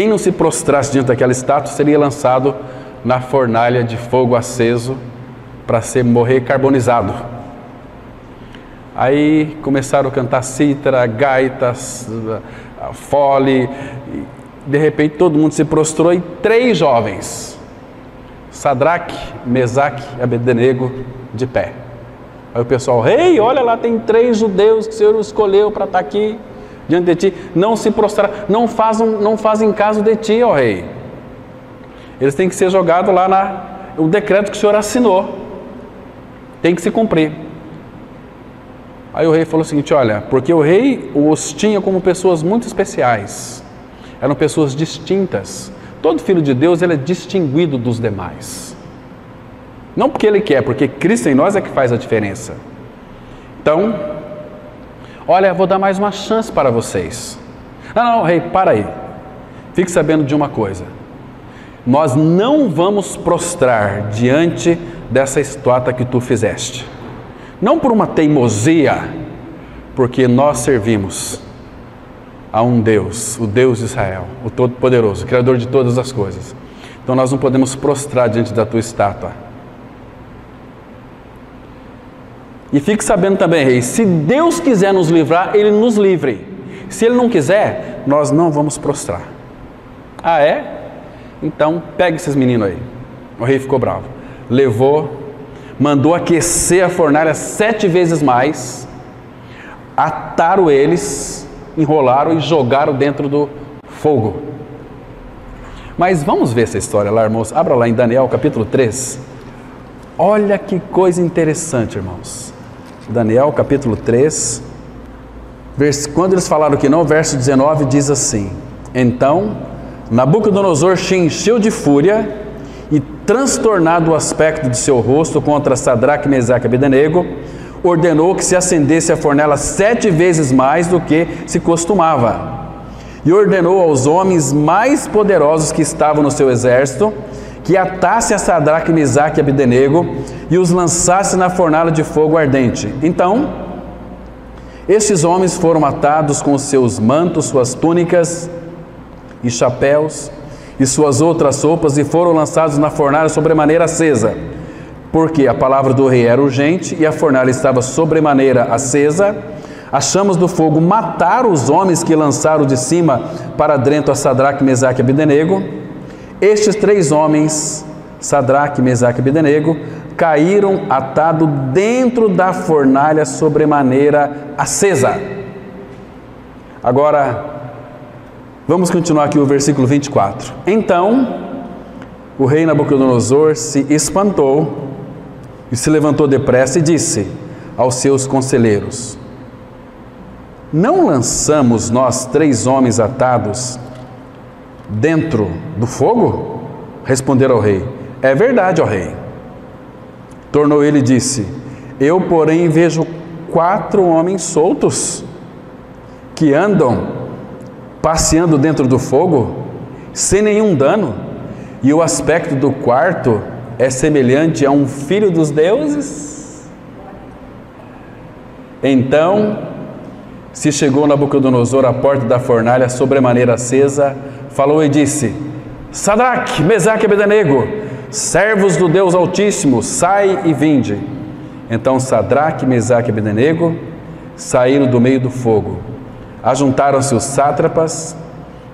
não se prostrasse diante daquela estátua seria lançado na fornalha de fogo aceso para morrer carbonizado. Aí começaram a cantar cítara, gaitas, fole, e de repente todo mundo se prostrou e 3 jovens, Sadraque, Mesaque e Abednego, de pé. Aí o pessoal, rei, olha lá, tem 3 judeus que o Senhor escolheu para estar aqui diante de ti, não se prostrar, não fazem caso de ti, ó rei. Eles têm que ser jogados lá o decreto que o Senhor assinou, tem que se cumprir. Aí o rei falou o seguinte, olha, porque o rei os tinha como pessoas muito especiais, eram pessoas distintas. Todo filho de Deus, ele é distinguido dos demais. Não porque ele quer, porque Cristo em nós é que faz a diferença. Então, olha, vou dar mais uma chance para vocês. Não, rei, para aí. Fique sabendo de uma coisa. Nós não vamos prostrar diante dessa estátua que tu fizeste. Não por uma teimosia, porque nós servimos a um Deus, o Deus de Israel, o Todo-Poderoso, o Criador de todas as coisas. Então nós não podemos prostrar diante da tua estátua. E fique sabendo também, rei, se Deus quiser nos livrar, Ele nos livre. Se Ele não quiser, nós não vamos prostrar. Ah, é? Então pegue esses meninos aí. O rei ficou bravo. Mandou aquecer a fornalha 7 vezes mais, ataram eles, enrolaram e jogaram dentro do fogo. Mas vamos ver essa história lá, irmãos. Abra lá em Daniel capítulo 3. Olha que coisa interessante, irmãos. Daniel capítulo 3, quando eles falaram que não, verso 19 diz assim: então Nabucodonosor se encheu de fúria e, transtornado o aspecto de seu rosto contra Sadraque, Mesaque e Abednego, ordenou que se acendesse a fornalha 7 vezes mais do que se costumava. E ordenou aos homens mais poderosos que estavam no seu exército que atasse a Sadraque, Mesaque e Abednego e os lançasse na fornalha de fogo ardente. Então, estes homens foram atados com seus mantos, suas túnicas e chapéus e suas outras roupas, e foram lançados na fornalha sobremaneira acesa. porque a palavra do rei era urgente e a fornalha estava sobremaneira acesa. As chamas do fogo mataram os homens que lançaram de cima para dentro a Sadraque, Mesaque e Abdenego. Estes 3 homens, Sadraque, Mesaque e Abdenego, caíram atados dentro da fornalha sobremaneira acesa. Agora, vamos continuar aqui o versículo 24. Então, o rei Nabucodonosor se espantou e se levantou depressa e disse aos seus conselheiros: não lançamos nós 3 homens atados dentro do fogo? Responderam ao rei: é verdade, ó rei. Tornou ele e disse: eu, porém, vejo 4 homens soltos que andam passeando dentro do fogo sem nenhum dano, e o aspecto do quarto é semelhante a um filho dos deuses. Então se chegou Nabucodonosor à porta da fornalha sobremaneira acesa, falou e disse: Sadraque, Mesaque e Abdenego, servos do Deus Altíssimo, sai e vinde. Então Sadraque, Mesaque e Abdenego saíram do meio do fogo. Ajuntaram-se os sátrapas,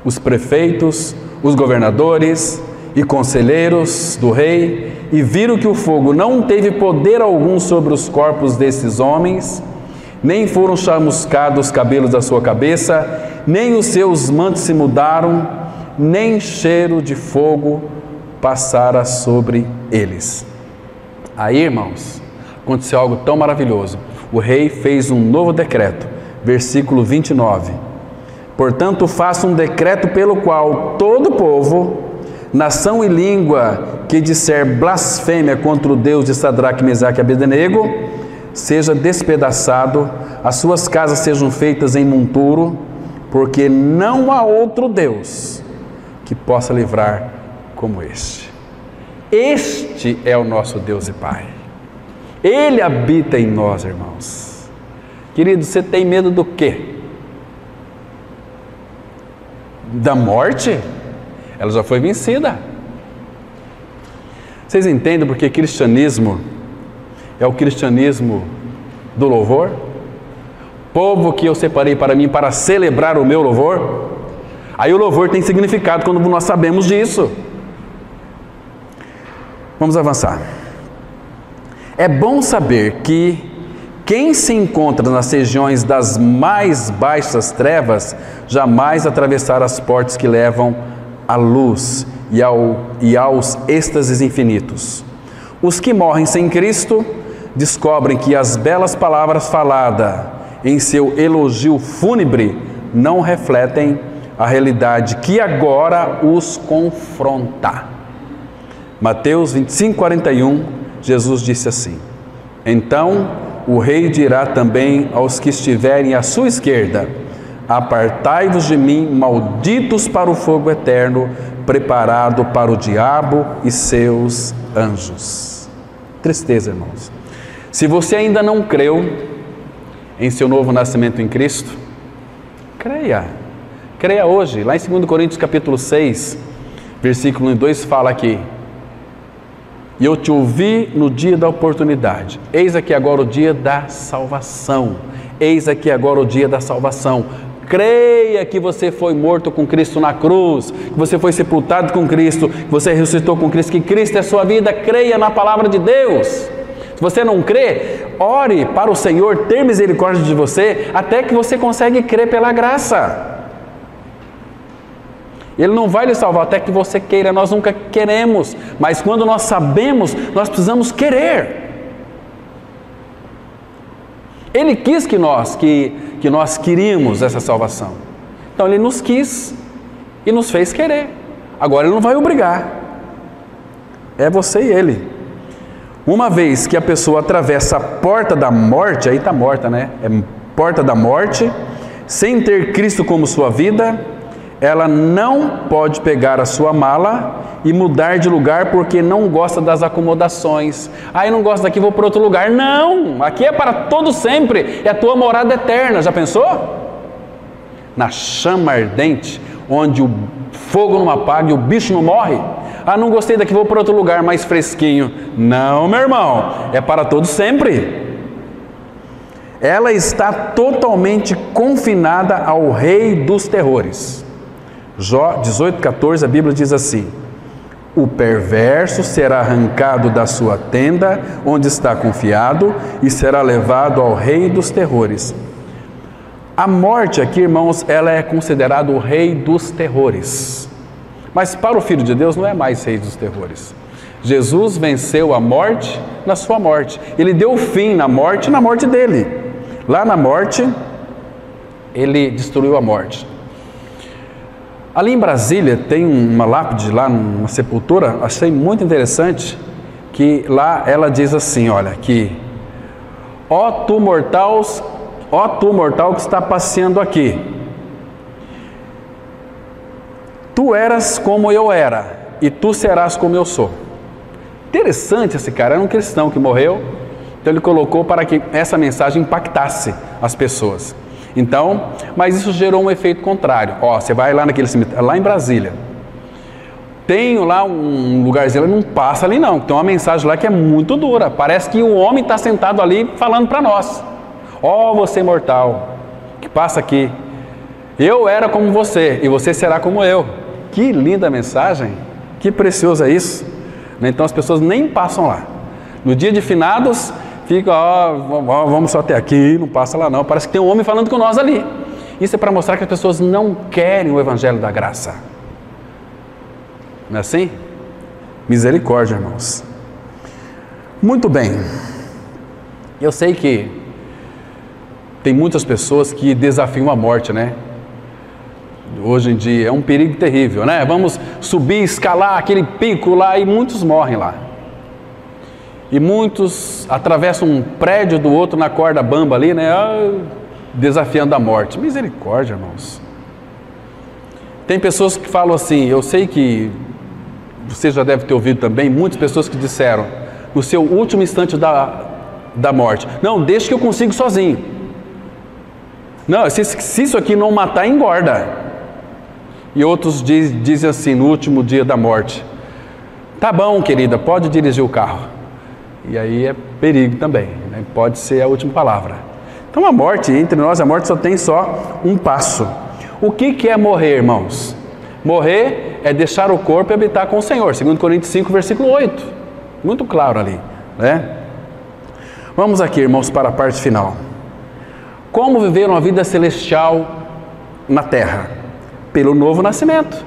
os prefeitos, os governadores e conselheiros do rei, e viram que o fogo não teve poder algum sobre os corpos desses homens, nem foram chamuscados os cabelos da sua cabeça, nem os seus mantos se mudaram, nem cheiro de fogo passara sobre eles. Aí, irmãos, aconteceu algo tão maravilhoso. O rei fez um novo decreto, versículo 29. Portanto, faça um decreto pelo qual todo povo, nação e língua que disser blasfêmia contra o Deus de Sadraque, Mesaque e Abdenego, seja despedaçado, as suas casas sejam feitas em monturo, porque não há outro Deus que possa livrar como este. Este é o nosso Deus e Pai. Ele habita em nós, irmãos. Querido, você tem medo do quê? Da morte? Ela já foi vencida. Vocês entendem porque cristianismo é o cristianismo do louvor? Povo que eu separei para mim para celebrar o meu louvor. Aí o louvor tem significado quando nós sabemos disso. Vamos avançar. É bom saber que quem se encontra nas regiões das mais baixas trevas jamais atravessará as portas que levam à luz e aos êxtases infinitos. Os que morrem sem Cristo descobrem que as belas palavras faladas em seu elogio fúnebre não refletem a realidade que agora os confronta. Mateus 25:41, Jesus disse assim: então o rei dirá também aos que estiverem à sua esquerda: apartai-vos de mim, malditos, para o fogo eterno, preparado para o diabo e seus anjos. Tristeza, irmãos. Se você ainda não creu em seu novo nascimento em Cristo, creia. Creia hoje. Lá em 2 Coríntios capítulo 6, versículo 1 e 2 fala aqui: e eu te ouvi no dia da oportunidade. Eis aqui agora o dia da salvação. Eis aqui agora o dia da salvação. Creia que você foi morto com Cristo na cruz, que você foi sepultado com Cristo, que você ressuscitou com Cristo, que Cristo é a sua vida. Creia na palavra de Deus. Se você não crê, ore para o Senhor ter misericórdia de você, até que você consegue crer pela graça. Ele não vai lhe salvar até que você queira. Nós nunca queremos, mas quando nós sabemos, nós precisamos querer. Ele quis que nós queríamos essa salvação. Então Ele nos quis e nos fez querer. Agora Ele não vai obrigar. É você e Ele. Uma vez que a pessoa atravessa a porta da morte, aí está morta, né? É porta da morte, sem ter Cristo como sua vida, ela não pode pegar a sua mala e mudar de lugar porque não gosta das acomodações. Aí não gosta daqui, vou para outro lugar. Não, aqui é para todo sempre, é a tua morada eterna. Já pensou? Na chama ardente, onde o fogo não apaga e o bicho não morre. Ah, não gostei daqui, vou para outro lugar mais fresquinho. Não, meu irmão, é para todos sempre. Ela está totalmente confinada ao rei dos terrores. Jó 18,14, a Bíblia diz assim: o perverso será arrancado da sua tenda, onde está confiado, e será levado ao rei dos terrores. A morte aqui, irmãos, ela é considerada o rei dos terrores. Mas para o Filho de Deus não é mais rei dos terrores. Jesus venceu a morte na sua morte. Ele deu fim na morte dele. Lá na morte, ele destruiu a morte. Ali em Brasília tem uma lápide, lá numa sepultura, achei muito interessante, que lá ela diz assim, olha, que ó tu mortal que está passeando aqui, tu eras como eu era, e tu serás como eu sou. Interessante esse cara, era um cristão que morreu, então ele colocou para que essa mensagem impactasse as pessoas. Então, mas isso gerou um efeito contrário. Ó, você vai lá naquele cemitério, lá em Brasília, tem lá um lugarzinho, não passa ali não, tem uma mensagem lá que é muito dura, parece que o homem está sentado ali falando para nós. Ó, você mortal, que passa aqui, eu era como você, e você será como eu. Que linda mensagem, que precioso é isso. Então as pessoas nem passam lá. No dia de finados, fica, vamos só até aqui, não passa lá não. Parece que tem um homem falando com nós ali. Isso é para mostrar que as pessoas não querem o evangelho da graça. Não é assim? Misericórdia, irmãos. Muito bem. Eu sei que tem muitas pessoas que desafiam a morte, né? Hoje em dia é um perigo terrível, né? Vamos subir, escalar aquele pico lá e muitos morrem lá. E muitos atravessam um prédio do outro na corda bamba ali, né? Desafiando a morte. Misericórdia, irmãos. Tem pessoas que falam assim, eu sei que você já deve ter ouvido também, muitas pessoas que disseram, no seu último instante da morte, não, deixa que eu consigo sozinho. Não, se isso aqui não matar, engorda. E outros dizem assim, no último dia da morte, tá bom, querida, pode dirigir o carro. E aí é perigo também, né? Pode ser a última palavra. Então a morte, entre nós, a morte só tem um passo. O que é morrer, irmãos? Morrer é deixar o corpo e habitar com o Senhor, 2 Coríntios 5, versículo 8. Muito claro ali, né? Vamos aqui, irmãos, para a parte final. Como viver uma vida celestial na terra? Pelo novo nascimento.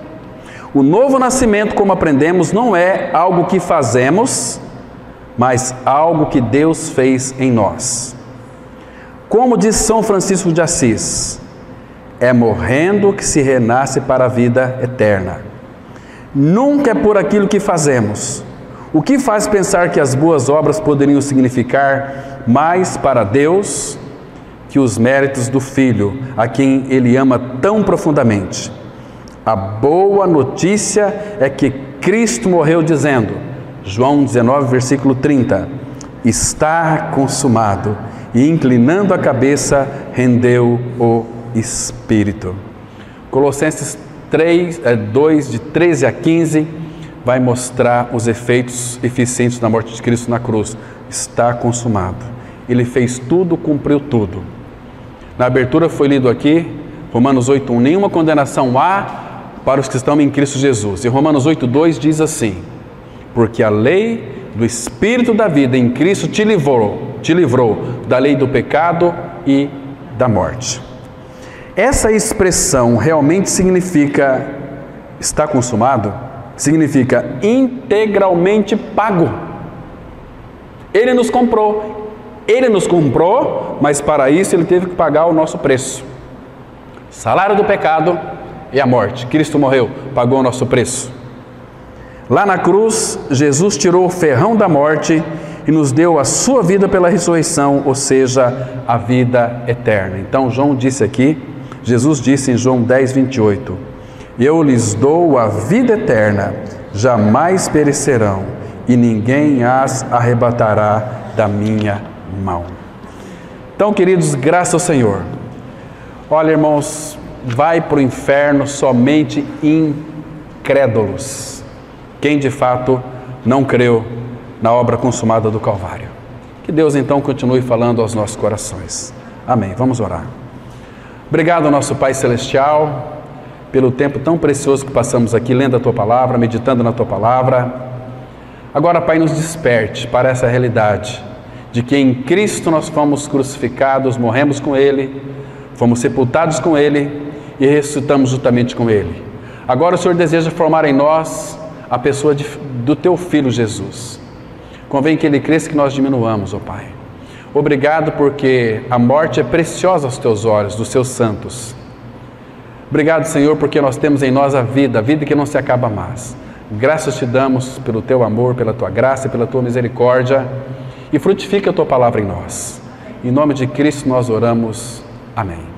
O novo nascimento, como aprendemos, não é algo que fazemos, mas algo que Deus fez em nós. Como diz São Francisco de Assis, é morrendo que se renasce para a vida eterna. Nunca é por aquilo que fazemos. O que faz pensar que as boas obras poderiam significar mais para Deus que os méritos do Filho, a quem Ele ama tão profundamente? A boa notícia é que Cristo morreu dizendo, João 19, versículo 30, está consumado, e inclinando a cabeça, rendeu o Espírito. Colossenses 2, de 13 a 15, vai mostrar os efeitos eficientes da morte de Cristo na cruz. Está consumado. Ele fez tudo, cumpriu tudo. Na abertura foi lido aqui, Romanos 8:1, nenhuma condenação há para os que estão em Cristo Jesus. E Romanos 8:2 diz assim, porque a lei do Espírito da vida em Cristo te livrou da lei do pecado e da morte. Essa expressão realmente significa, está consumado, significa integralmente pago. Ele nos comprou, mas para isso Ele teve que pagar o nosso preço. Salário do pecado é a morte. Cristo morreu, pagou o nosso preço. Lá na cruz, Jesus tirou o ferrão da morte e nos deu a sua vida pela ressurreição, ou seja, a vida eterna. Então João disse aqui, Jesus disse em João 10, 28, eu lhes dou a vida eterna, jamais perecerão, e ninguém as arrebatará da minha mão. Então, queridos, graças ao Senhor. Olha, irmãos, vai para o inferno somente incrédulos. quem de fato não creu na obra consumada do Calvário. Que Deus então continue falando aos nossos corações. Amém. Vamos orar. Obrigado, nosso Pai Celestial, pelo tempo tão precioso que passamos aqui lendo a Tua Palavra, meditando na Tua Palavra. Agora, Pai, nos desperte para essa realidade de que em Cristo nós fomos crucificados, morremos com Ele, fomos sepultados com Ele e ressuscitamos juntamente com Ele. Agora o Senhor deseja formar em nós a pessoa do Teu Filho Jesus. Convém que Ele cresça e que nós diminuamos, ó Pai. Obrigado porque a morte é preciosa aos Teus olhos, dos Seus santos. Obrigado, Senhor, porque nós temos em nós a vida que não se acaba mais. Graças te damos pelo Teu amor, pela Tua graça e pela Tua misericórdia, e frutifica a Tua palavra em nós. Em nome de Cristo nós oramos. Amém.